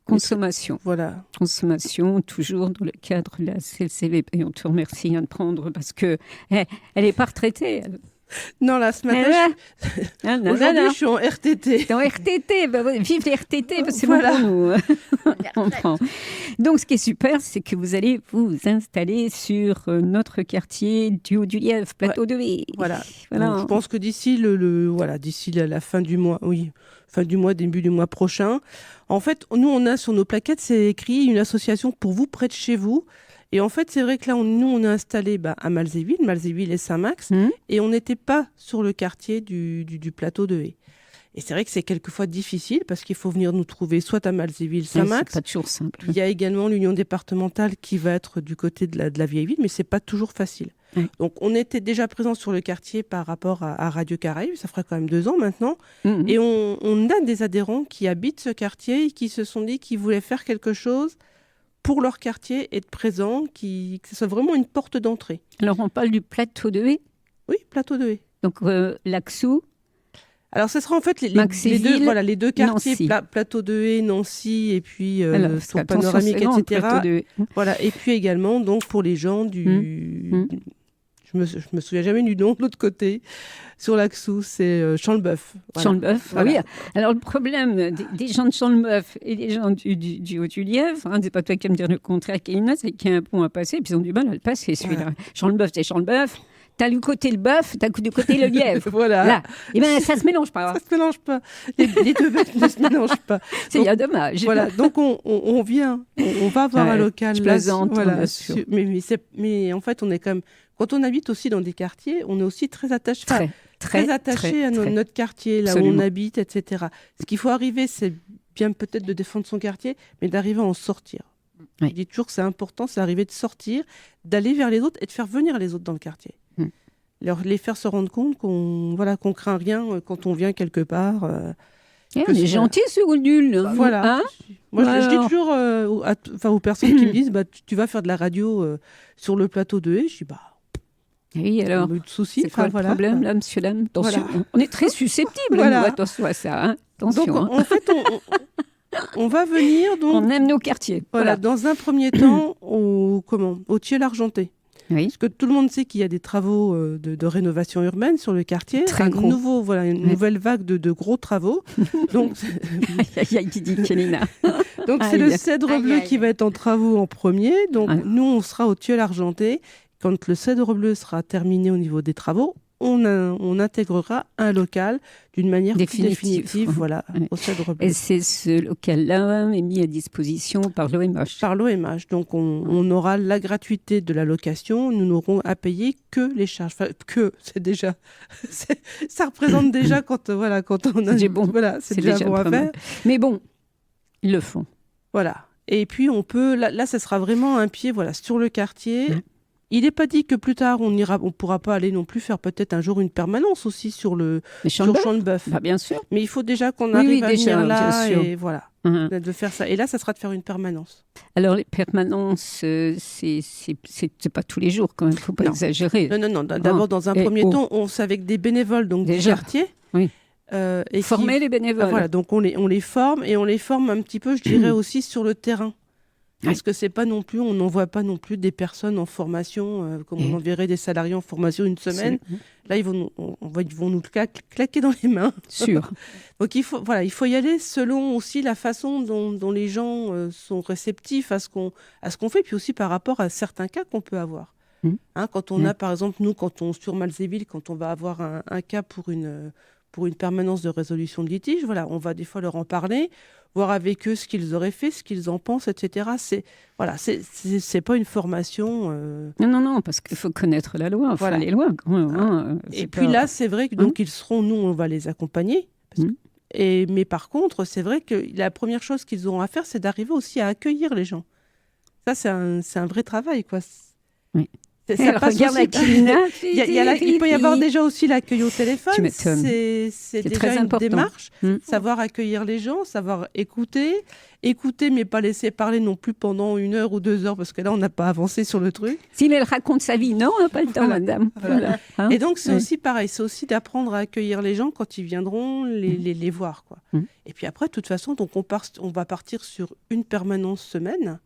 consommation. Voilà. Consommation, toujours dans le cadre de la CLCV. Et on te remercie de prendre, parce qu'elle n'est pas retraitée. Non, là, ce matin, aujourd'hui, je suis en RTT. En RTT, vive les RTT, c'est bon pour nous. On prend. Donc, ce qui est super, c'est que vous allez vous installer sur notre quartier du Haut-du-Lièvre, plateau de Haie. Voilà. Donc, je pense que d'ici d'ici la fin du mois, début du mois prochain, en fait, nous, on a sur nos plaquettes, c'est écrit une association pour vous près de chez vous. Et en fait, c'est vrai que là, on est installé à Malzéville et Saint-Max, et on n'était pas sur le quartier du plateau de Haie. Et c'est vrai que c'est quelquefois difficile parce qu'il faut venir nous trouver soit à Malzéville, Saint-Max. C'est pas toujours simple. Il y a également l'union départementale qui va être du côté de la vieille ville, mais c'est pas toujours facile. Donc, on était déjà présent sur le quartier par rapport à Radio Caraïbes, ça fera quand même 2 ans maintenant. Et on a des adhérents qui habitent ce quartier et qui se sont dit qu'ils voulaient faire quelque chose pour leur quartier, être présent, que ce soit vraiment une porte d'entrée. Alors, on parle du plateau de Haie ? Oui, plateau de Haie. Donc, l'Axou. Alors, ce sera en fait les deux quartiers, plateau de Haie, Nancy, et puis son panoramique, etc. Voilà. Et puis également, donc, pour les gens je me souviens jamais du nom de l'autre côté. Sur l'Axou, c'est Champ-le-Bœuf. Voilà. Champ-le-Bœuf, voilà. Oui. Alors, le problème des gens de Champ-le-Bœuf et des gens du Haut-du-Lièvre, c'est pas toi qui vas me dire le contraire, Kélina, c'est qu'il y a un pont à passer, puis ils ont du mal à le passer, celui-là. Voilà. Champ-le-Bœuf, c'est Champ-le-Bœuf. T'as du côté le bœuf, t'as du côté le lièvre. Voilà. Là. Et ben, ça se mélange pas. Ça se mélange pas. Les deux bêtes ne se mélangent pas. C'est bien dommage. Voilà. Donc, on vient, on va voir un local. Je plaisante, voilà, bien sûr. Mais en fait, on est quand même... Quand on habite aussi dans des quartiers, on est aussi très attaché. Très attaché à notre quartier, là où on habite, etc. Ce qu'il faut arriver, c'est bien peut-être de défendre son quartier, mais d'arriver à en sortir. Je dis toujours que c'est important, c'est d'arriver de sortir, d'aller vers les autres et de faire venir les autres dans le quartier. Les faire se rendre compte qu'on craint rien quand on vient quelque part. On est gentil, ce ou nul. Voilà. Moi, je dis toujours aux personnes qui me disent tu vas faire de la radio sur le plateau de Haie. Je dis oui, alors, pas eu de soucis. C'est quoi le problème, là, monsieur, dame? Attention, on est très susceptibles, attention à ça. Attention. Donc, en fait, on va venir... Donc, on aime nos quartiers. Voilà, dans un premier temps, au Thieu-l'Argenté. Oui. Parce que tout le monde sait qu'il y a des travaux de rénovation urbaine sur le quartier. Très gros. Une nouvelle vague de gros travaux. Donc, donc c'est le cèdre bleu qui va être en travaux en premier. Donc, nous, on sera au Thieu-l'Argenté. Quand le cèdre bleu sera terminé au niveau des travaux, on intégrera un local d'une manière définitive au cèdre bleu. Et c'est ce local-là est mis à disposition par l'OMH. Par l'OMH. Donc, on aura la gratuité de la location. Nous n'aurons à payer que les charges. Enfin, c'est déjà... ça représente déjà quand on a... c'est déjà bon à faire. Mais bon, ils le font. Voilà. Et puis, on peut... Là, ça sera vraiment un pied sur le quartier... Il n'est pas dit que plus tard, on pourra pas aller non plus faire peut-être un jour une permanence aussi sur Champ-le-Bœuf. Bien sûr. Mais il faut déjà qu'on arrive à venir là et voilà, de faire ça. Et là, ça sera de faire une permanence. Alors, les permanences, c'est pas tous les jours quand même, il ne faut pas exagérer. Non. D'abord, dans un premier temps, c'est avec des bénévoles du quartier. Oui. Former les bénévoles. Voilà, donc on les forme et on les forme un petit peu, je dirais, aussi sur le terrain. Parce que c'est pas non plus, on n'envoie pas non plus des personnes en formation, comme on enverrait des salariés en formation une semaine. Là, ils vont nous claquer dans les mains. Sûr. Donc il faut y aller selon aussi la façon dont les gens sont réceptifs à ce qu'on fait, puis aussi par rapport à certains cas qu'on peut avoir. Quand on a, par exemple, nous, sur Malzéville, quand on va avoir un cas pour une permanence de résolution de litige, on va des fois leur en parler, voir avec eux ce qu'ils auraient fait, ce qu'ils en pensent, etc. C'est pas une formation... Non, parce qu'il faut connaître la loi, les lois. Et puis là, c'est vrai que donc ils seront, nous, on va les accompagner. Mais par contre, c'est vrai que la première chose qu'ils auront à faire, c'est d'arriver aussi à accueillir les gens. Ça, c'est un vrai travail, quoi. Oui. Ça passe regarde aussi. Il peut y avoir déjà aussi l'accueil au téléphone. Tu m'étonnes. C'est déjà très une important. démarche. Savoir accueillir les gens, savoir écouter, mais pas laisser parler non plus pendant 1 heure ou 2 heures, parce que là, on n'a pas avancé sur le truc. S'il elle raconte sa vie, non, on n'a pas le temps, madame. Voilà. Hein, et donc, c'est aussi pareil. C'est aussi d'apprendre à accueillir les gens quand ils viendront les voir, quoi. Et puis après, de toute façon, donc on va partir sur une permanence semaine.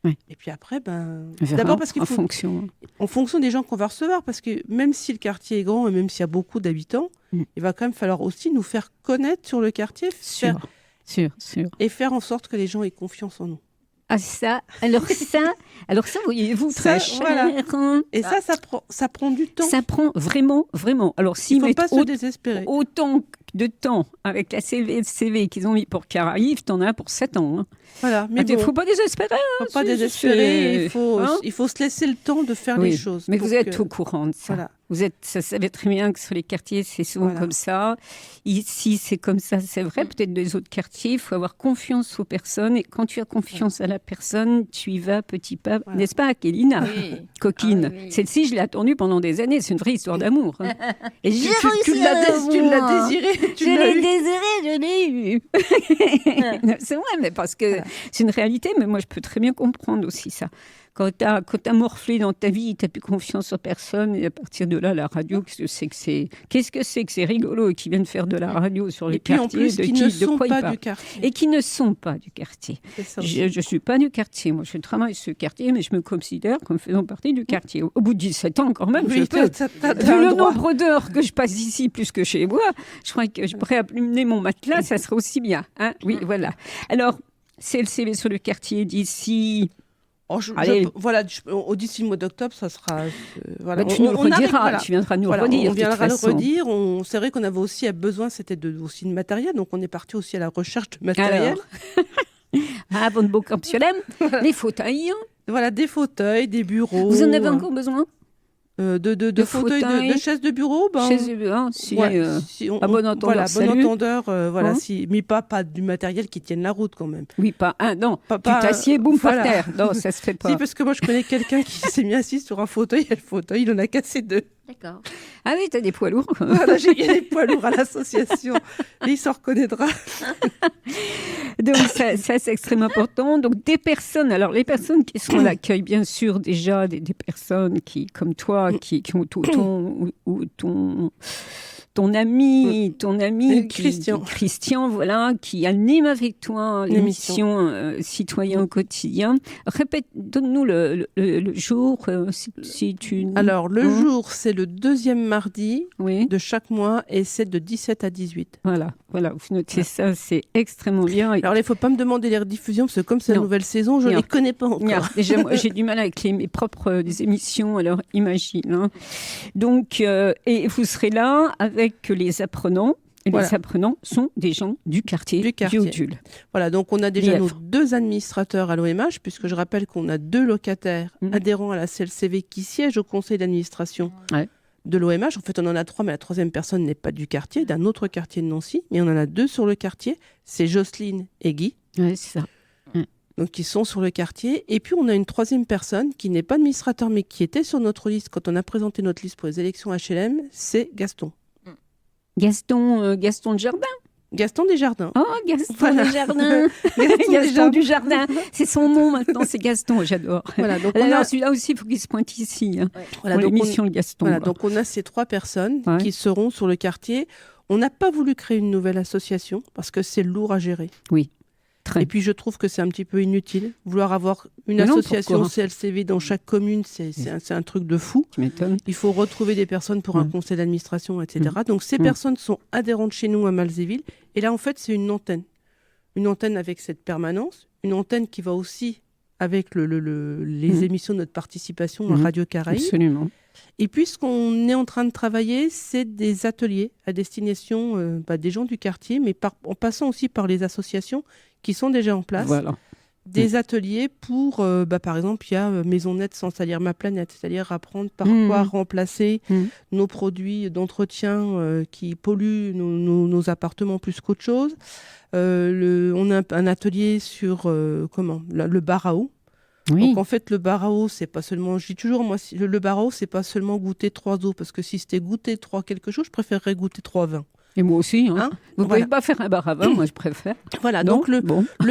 Oui. Et puis après, d'abord parce qu'il faut, en fonction des gens qu'on va recevoir, parce que même si le quartier est grand et même s'il y a beaucoup d'habitants, il va quand même falloir aussi nous faire connaître sur le quartier, sûr. Et faire en sorte que les gens aient confiance en nous. Ah ça, voyez-vous, très cher. Voilà. Et ça prend du temps. Ça prend vraiment. Alors s'ils mettent pas se désespérer. Autant de temps avec la CV qu'ils ont mis pour Caraïbes, t'en as pour 7 ans. Hein. Voilà, mais il ne faut pas désespérer. Il faut se laisser le temps de faire les choses. Mais vous êtes au courant de ça. Voilà. Ça savez très bien que sur les quartiers, c'est souvent comme ça. Ici, c'est comme ça, c'est vrai. Peut-être dans les autres quartiers, il faut avoir confiance aux personnes. Et quand tu as confiance à la personne, tu y vas petit pas. Voilà. N'est-ce pas, Kélina? Coquine. Oui. Celle-ci, je l'ai attendue pendant des années. C'est une vraie histoire d'amour. Hein. Et tu l'as désirée. Je l'ai eu. C'est vrai, mais parce que c'est une réalité. Mais moi, je peux très bien comprendre aussi ça. Quand tu as morflé dans ta vie, tu n'as plus confiance en personne. Et à partir de là, la radio, qu'est-ce que c'est que c'est rigolo qui viennent faire de la radio sur les quartiers. Et puis en plus, qui ne sont pas du quartier. Et qui ne sont pas du quartier. Je ne suis pas du quartier. Moi, je travaille sur le quartier, mais je me considère comme faisant partie du quartier. Au bout de 17 ans, quand même, vu le nombre d'heures que je passe ici, plus que chez moi, je crois que je pourrais amener mon matelas, ça serait aussi bien. Hein, oui, voilà. Alors, c'est le CV sur le quartier d'ici... d'ici le mois d'octobre, ça sera... tu nous rediras, tu viendras nous redire. On viendra le redire. C'est vrai qu'on avait aussi besoin, c'était aussi de matériel, donc on est parti aussi à la recherche de matériel. Von Bokamp-Siolem, les fauteuils. Voilà, des fauteuils, des bureaux. Vous en avez encore besoin ? De fauteuils, de chaises de bureau, à bon entendeur, mais pas du matériel qui tienne la route quand même. Oui, tu t'assieds, boum, par terre. Non, ça se fait pas. Si, parce que moi je connais quelqu'un qui s'est mis assis sur un fauteuil, et le fauteuil, il en a cassé 2. D'accord. Ah oui, t'as des poids lourds. Voilà, j'ai des poids lourds à l'association. Et il s'en reconnaîtra. Donc ça c'est extrêmement important. Donc des personnes, alors les personnes qui seront à l'accueil, bien sûr, déjà des personnes qui, comme toi, qui ont ton ami Christian, voilà, qui anime avec toi l'émission Citoyen au quotidien. Donne-nous le jour, si tu... Alors, le jour, c'est le 2e mardi de chaque mois et c'est de 17 à 18. Voilà, vous notez ça, c'est extrêmement bien. Alors, il ne faut pas me demander les rediffusions, parce que comme c'est la nouvelle saison, je ne les connais pas encore. Déjà, moi, j'ai du mal avec mes propres émissions, alors imagine. Hein. Donc, et vous serez là avec les apprenants. Et les apprenants sont des gens du quartier. Du Odule. Voilà, donc on a déjà nos 2 administrateurs à l'OMH, puisque je rappelle qu'on a 2 locataires adhérents à la CLCV qui siègent au conseil d'administration de l'OMH. En fait, on en a 3, mais la 3e personne n'est pas du quartier, d'un autre quartier de Nancy. Mais on en a 2 sur le quartier, c'est Jocelyne et Guy. Oui, c'est ça. Donc, ils sont sur le quartier. Et puis, on a une 3e personne qui n'est pas administrateur, mais qui était sur notre liste quand on a présenté notre liste pour les élections HLM, c'est Gaston. Gaston Desjardins. Gaston Desjardins. Oh, Gaston Desjardins. Gaston Desjardins. C'est son nom maintenant, c'est Gaston, j'adore. Voilà, donc celui-là aussi, il faut qu'il se pointe ici. Hein, pour l'émission de Gaston. Voilà, donc on a ces 3 personnes qui seront sur le quartier. On n'a pas voulu créer une nouvelle association parce que c'est lourd à gérer. Oui. Et puis je trouve que c'est un petit peu inutile. Vouloir avoir une association CLCV dans chaque commune, c'est un truc de fou. Tu m'étonnes. Il faut retrouver des personnes pour un conseil d'administration, etc. Donc ces personnes sont adhérentes chez nous à Malzéville. Et là, en fait, c'est une antenne. Une antenne avec cette permanence. Une antenne qui va aussi avec les émissions de notre participation à Radio Caraïbes. Absolument. Et puis, ce qu'on est en train de travailler, c'est des ateliers à destination des gens du quartier, mais en passant aussi par les associations qui sont déjà en place. Voilà. Des ateliers pour, par exemple, il y a Maison Nette sans salir ma planète, c'est-à-dire apprendre par quoi remplacer nos produits d'entretien qui polluent nos appartements plus qu'autre chose. On a un atelier sur le bar à eau. Oui. Donc en fait, le bar à eau, c'est pas seulement, je dis toujours, moi, le bar à eau, c'est pas seulement goûter 3 eaux, parce que si c'était goûter 3 quelque chose, je préférerais goûter 3 vins. Et moi aussi. Hein. Vous ne voilà. pouvez pas faire un bar à vin, moi je préfère. Voilà, donc le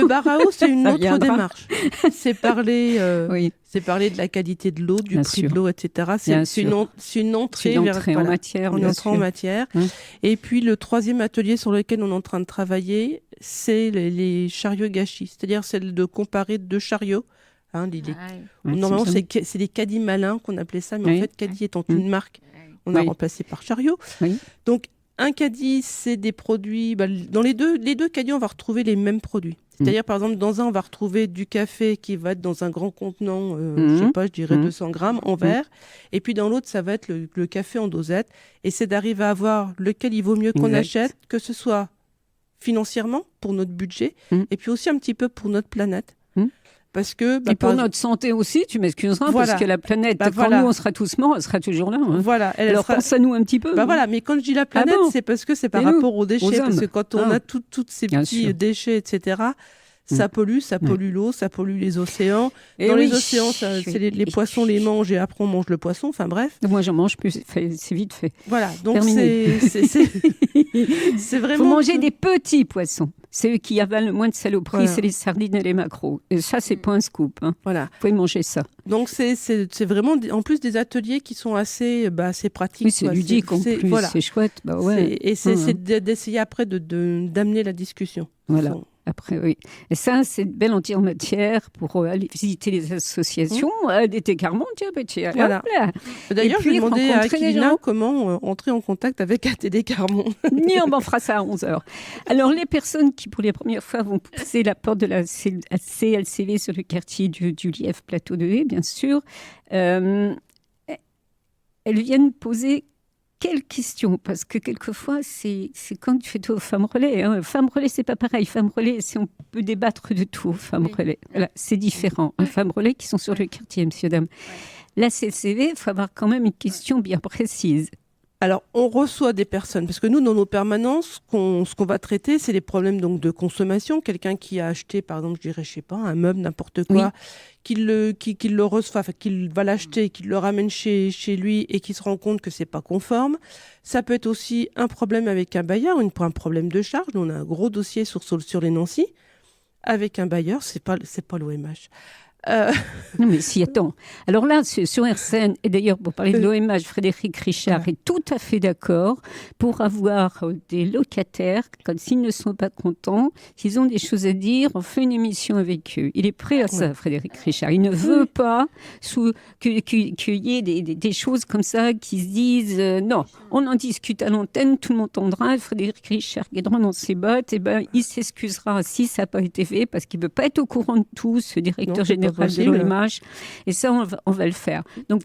bar à eau, c'est une autre démarche. C'est parler, c'est parler de la qualité de l'eau, du prix de l'eau, etc. C'est une entrée en matière. On entre en matière. Et puis le troisième atelier sur lequel on est en train de travailler, c'est les chariots gâchis. C'est-à-dire celle de comparer 2 chariots. Normalement, c'est les caddies malins qu'on appelait ça, mais en fait, caddie étant une marque, on a remplacé par chariot. Donc, un caddie, c'est des produits. Dans les deux caddies, on va retrouver les mêmes produits. C'est-à-dire, par exemple, dans un, on va retrouver du café qui va être dans un grand contenant, je dirais 200 grammes en verre. Et puis dans l'autre, ça va être le café en dosette. Et c'est d'arriver à voir lequel il vaut mieux qu'on achète, que ce soit financièrement pour notre budget, et puis aussi un petit peu pour notre planète. Parce que, et pour notre santé aussi, tu m'excuseras, parce que la planète, quand nous on sera tous morts, elle sera toujours là. Hein. Voilà. Alors pense à nous un petit peu. Voilà, mais quand je dis la planète, c'est parce que c'est par rapport aux déchets. Parce que quand on a toutes ces petits déchets, etc., ça pollue l'eau, ça pollue les océans. Dans les océans, les poissons les mangent et après on mange le poisson. Enfin bref. Moi, j'en mange plus. C'est vite fait. Voilà. Donc c'est vraiment. Il faut manger des petits poissons. C'est eux qui avalent le moins de saloperies, c'est les sardines et les maquereaux. Et ça, c'est pas un scoop. Hein. Voilà. Vous pouvez manger ça. Donc c'est vraiment en plus des ateliers qui sont assez pratiques. Oui, c'est ludique en plus. C'est chouette. Et c'est d'essayer après d'amener la discussion. Voilà. Après, oui. Et ça, c'est une belle matière pour aller visiter les associations d'été Carmont. Voilà. D'ailleurs, je vais demander à Aquilina comment entrer en contact avec ATD Carmont. On fera ça à 11h. Alors, les personnes qui, pour les premières fois, vont pousser la porte de la CLCV sur le quartier du Lièvre Plateau de Haye, bien sûr, elles viennent poser quelle question? Parce que quelquefois, c'est quand tu fais tout aux femmes relais. Hein. Femmes relais, c'est pas pareil. Femmes relais, on peut débattre de tout aux femmes relais. Voilà, c'est différent. Femmes relais qui sont sur le quartier, messieurs, dames. La CLCV, il faut avoir quand même une question bien précise. Alors, on reçoit des personnes, parce que nous, dans nos permanences, ce qu'on va traiter, c'est les problèmes donc, de consommation. Quelqu'un qui a acheté, par exemple, je dirais, je sais pas, un meuble, n'importe quoi, qu'il va l'acheter, qu'il le ramène chez lui et qu'il se rend compte que c'est pas conforme. Ça peut être aussi un problème avec un bailleur, un problème de charge. Nous, on a un gros dossier sur les Nancy. Avec un bailleur, c'est pas l'OMH. Non, mais si, attends. Alors là, sur RCN, et d'ailleurs, pour parler de l'OMH, Frédéric Richard est tout à fait d'accord pour avoir des locataires, quand s'ils ne sont pas contents, s'ils ont des choses à dire, on fait une émission avec eux. Il est prêt à ça, Frédéric Richard. Il ne veut pas qu'il y ait des choses comme ça qui se disent non, on en discute à l'antenne, tout le monde entendra. Frédéric Richard est droit dans ses bottes, et il s'excusera si ça n'a pas été fait, parce qu'il ne veut pas être au courant de tout, ce directeur général de l'OMH, et ça on va le faire. Donc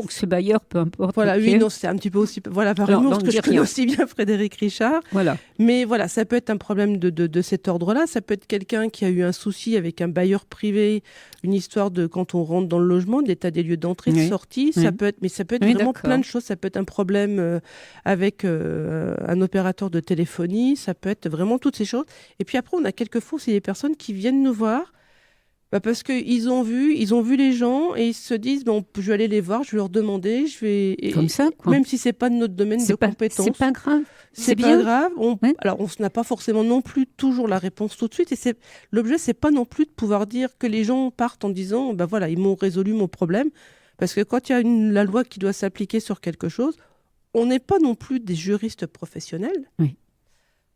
ce bailleur, peu importe. Voilà, oui, non, c'est un petit peu aussi, voilà, par exemple, parce que je connais aussi bien Frédéric Richard. Voilà. Mais voilà, ça peut être un problème de cet ordre-là. Ça peut être quelqu'un qui a eu un souci avec un bailleur privé, une histoire de quand on rentre dans le logement, d'état des lieux d'entrée, de sortie. Ça peut être, mais ça peut être vraiment plein de choses. Ça peut être un problème avec un opérateur de téléphonie. Ça peut être vraiment toutes ces choses. Et puis après, on a quelquefois aussi des personnes qui viennent nous voir. Parce qu'ils ont vu les gens et ils se disent je vais aller les voir, je vais leur demander, comme ça, quoi. Même si c'est pas de notre domaine de compétence. C'est pas grave. C'est pas grave. Alors on n'a pas forcément non plus toujours la réponse tout de suite. Et l'objet, c'est pas non plus de pouvoir dire que les gens partent en disant voilà, ils m'ont résolu mon problème. Parce que quand il y a la loi qui doit s'appliquer sur quelque chose, on n'est pas non plus des juristes professionnels. Oui.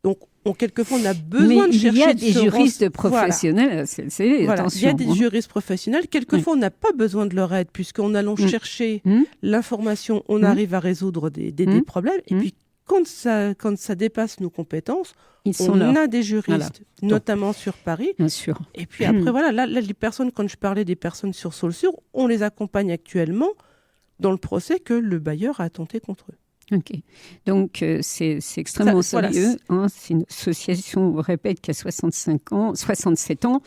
Donc, quelquefois, on a besoin de chercher... Mais il y a des juristes professionnels, attention. Il y a des juristes professionnels. Quelquefois, on n'a pas besoin de leur aide, puisqu'en allant chercher l'information, on arrive à résoudre des problèmes. Et puis, quand ça dépasse nos compétences, on a des juristes, notamment sur Paris. Bien sûr. Et puis après, voilà, là, les personnes, quand je parlais des personnes sur Saulsure, on les accompagne actuellement dans le procès que le bailleur a tenté contre eux. Ok. Donc, c'est extrêmement sérieux. Voilà. C'est une association, on répète, qui a 67 ans.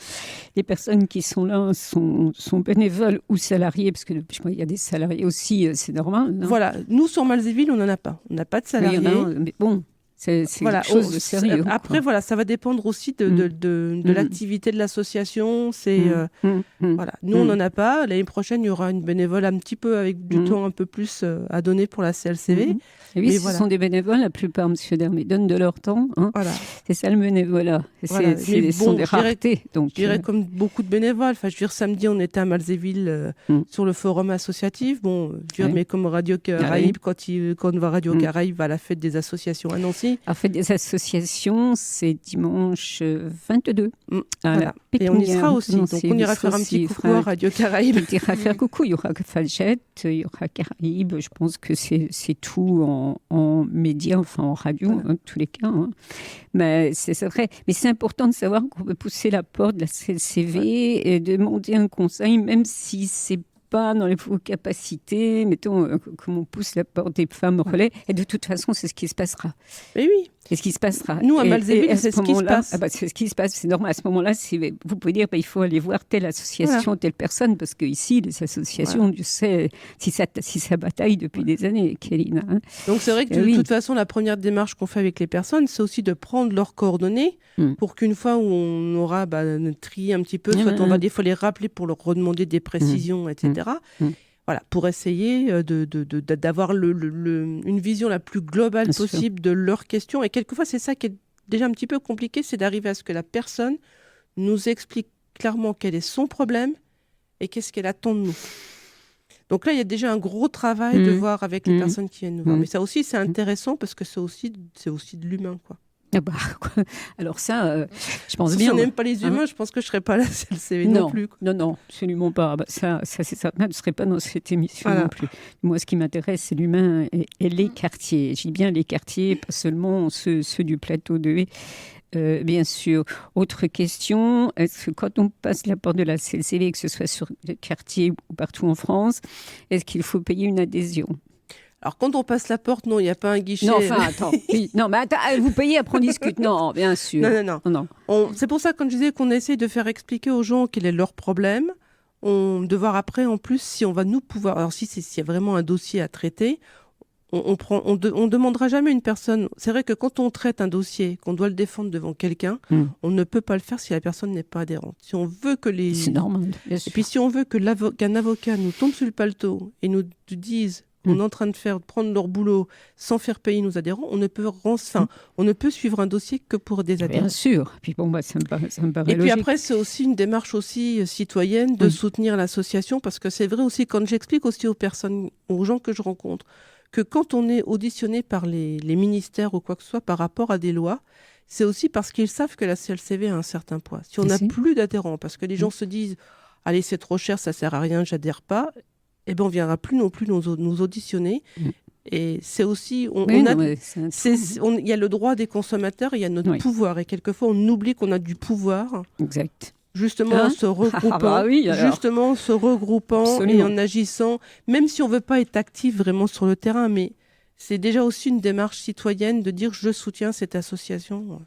Les personnes qui sont là sont bénévoles ou salariés, parce que il y a des salariés aussi, c'est normal. Non, voilà. Nous, sur Malzéville, on n'en a pas. On n'a pas de salariés. Oui, mais bon. C'est quelque chose de sérieux. Après, voilà, ça va dépendre aussi de l'activité de l'association. Voilà. Nous, on n'en a pas. L'année prochaine, il y aura une bénévole un petit peu avec du temps un peu plus à donner pour la CLCV. Et oui, ce sont des bénévoles, la plupart, M. Derme, ils donnent de leur temps. Hein. Voilà. C'est ça le bénévolat. Ce sont des raretés. Je dirais comme beaucoup de bénévoles. Enfin, je veux dire, samedi, on était à Malzéville sur le forum associatif. Bon, mais comme Radio Caraïbes, quand on va Radio Caraïbes, va à la fête des associations à Nancy. La fête des associations, c'est dimanche 22. Voilà. Et on y sera aussi. Donc, on ira faire un petit coucou à Radio Caraïbes. On ira faire coucou. Il y aura Falchette, il y aura Caraïbes. Je pense que c'est tout en médias, enfin en radio, en tous les cas. Hein. Mais c'est vrai. Mais c'est important de savoir qu'on peut pousser la porte de la CLCV et demander un conseil, même si c'est pas dans les capacités, mettons, comme on pousse la porte des femmes relais, et de toute façon, c'est ce qui se passera. Mais oui. C'est ce qui se passera. Nous, à Malzéville, c'est ce qui se passe. C'est ce qui se passe, c'est normal. À ce moment-là, vous pouvez dire, il faut aller voir telle association, telle personne, parce qu'ici, les associations, tu sais, si ça bataille depuis des années, Kéline. Hein. Donc, c'est vrai que de toute façon, la première démarche qu'on fait avec les personnes, c'est aussi de prendre leurs coordonnées pour qu'une fois où on aura trié un petit peu, soit on va des fois les rappeler pour leur redemander des précisions, etc. Voilà, pour essayer d'avoir une vision la plus globale possible de leurs questions. Et quelquefois, c'est ça qui est déjà un petit peu compliqué, c'est d'arriver à ce que la personne nous explique clairement quel est son problème et qu'est-ce qu'elle attend de nous. Donc là, il y a déjà un gros travail de voir avec les personnes qui viennent nous voir. Mais ça aussi, c'est intéressant parce que c'est aussi de l'humain, quoi. Alors ça, je pense si bien. Si on n'aime pas les humains, je pense que je ne serais pas là CLCV non plus. Quoi. Non, absolument pas. Ça c'est certain, je ne serais pas dans cette émission non plus. Moi, ce qui m'intéresse, c'est l'humain et les quartiers. Je dis bien les quartiers, pas seulement ceux du plateau de Haye. Bien sûr. Autre question, est-ce que quand on passe la porte de la CLCV, que ce soit sur le quartier ou partout en France, est-ce qu'il faut payer une adhésion ? Alors, quand on passe la porte, non, il n'y a pas un guichet. Non, enfin, attends. Oui. Non, mais attends, vous payez, après on discute. Non, bien sûr. Non. C'est pour ça, quand je disais qu'on essaye de faire expliquer aux gens quel est leur problème, de voir après, en plus, si on va nous pouvoir... Alors, s'il y a vraiment un dossier à traiter, on demandera jamais une personne... C'est vrai que quand on traite un dossier, qu'on doit le défendre devant quelqu'un, on ne peut pas le faire si la personne n'est pas adhérente. Si on veut que les... C'est normal, bien sûr. Et puis, si on veut qu'un avocat nous tombe sur le paletot et nous dise... On est en train de prendre leur boulot sans faire payer nos adhérents, on ne peut suivre un dossier que pour des adhérents. Bien sûr. Puis ça me paraît Et logique. puis après, c'est aussi une démarche aussi citoyenne de soutenir l'association, parce que c'est vrai aussi, quand j'explique aussi aux gens que je rencontre, que quand on est auditionné par les ministères ou quoi que ce soit par rapport à des lois, c'est aussi parce qu'ils savent que la CLCV a un certain poids. Si on n'a plus d'adhérents, parce que les gens se disent « Allez, c'est trop cher, ça sert à rien, j'adhère pas », on ne viendra plus non plus nous auditionner. Et c'est aussi... Il y a le droit des consommateurs, il y a notre pouvoir. Et quelquefois, on oublie qu'on a du pouvoir. Exact. Justement, se regroupant, et en agissant, même si on ne veut pas être actif vraiment sur le terrain, mais c'est déjà aussi une démarche citoyenne de dire « je soutiens cette association ».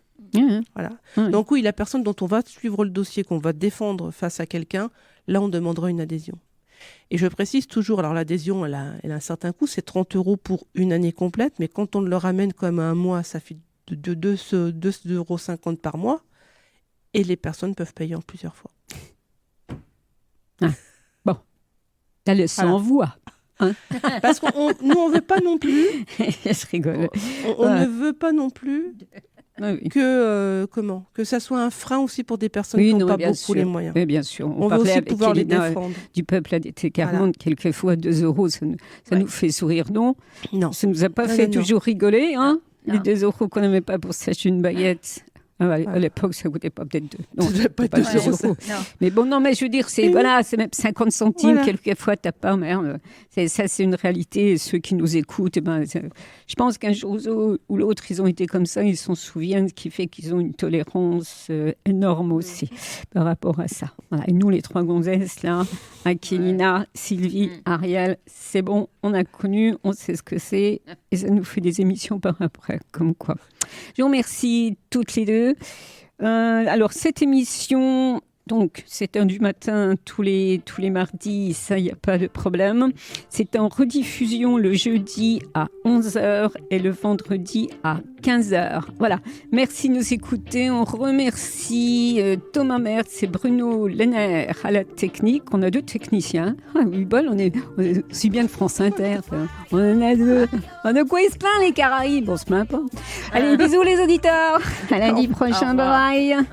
Voilà. Donc oui, la personne dont on va suivre le dossier, qu'on va défendre face à quelqu'un, là, on demandera une adhésion. Et je précise toujours, alors l'adhésion, elle a un certain coût, c'est 30 € pour une année complète, mais quand on le ramène comme à un mois, ça fait de 2,50 € par mois, et les personnes peuvent payer en plusieurs fois. Bon, ça le s'envoie. Hein. Parce que nous, on ne veut pas non plus... Je rigole. On ne veut pas non plus... que ça soit un frein aussi pour des personnes qui n'ont pas beaucoup les moyens. Oui, bien sûr. On veut aussi pouvoir les défendre. Du peuple à d'été 40, quelquefois 2 €, ça nous fait sourire, non ? Ça ne nous a pas fait toujours rigoler, hein ? Les 2 € qu'on n'aimait pas pour s'acheter une baguette. À l'époque, ça ne coûtait pas peut-être 2. Non, ça pas 2 €. Mais bon, non, mais je veux dire, c'est même 50 centimes, quelquefois, t'as pas, merde. Ça, c'est une réalité. Ceux qui nous écoutent, je pense qu'un jour ou l'autre, ils ont été comme ça, ils s'en souviennent, ce qui fait qu'ils ont une tolérance énorme aussi par rapport à ça. Voilà. Et nous, les 3 gonzesses, là, Akélina, Sylvie, Ariel, c'est bon, on a connu, on sait ce que c'est, et ça nous fait des émissions par après, comme quoi. Je vous remercie toutes les deux. Alors, cette émission, Donc, 7h du matin, tous les mardis, ça, il n'y a pas de problème. C'est en rediffusion le jeudi à 11h et le vendredi à 15h. Voilà. Merci de nous écouter. On remercie Thomas Mertz et Bruno Lenner à la technique. On a 2 techniciens. Ah oui, bol, on est aussi bien que France Inter. On en a 2. On a quoi il se plaint, les Caraïbes? On se plaint pas. Allez, bisous les auditeurs. À lundi prochain. Bye bye.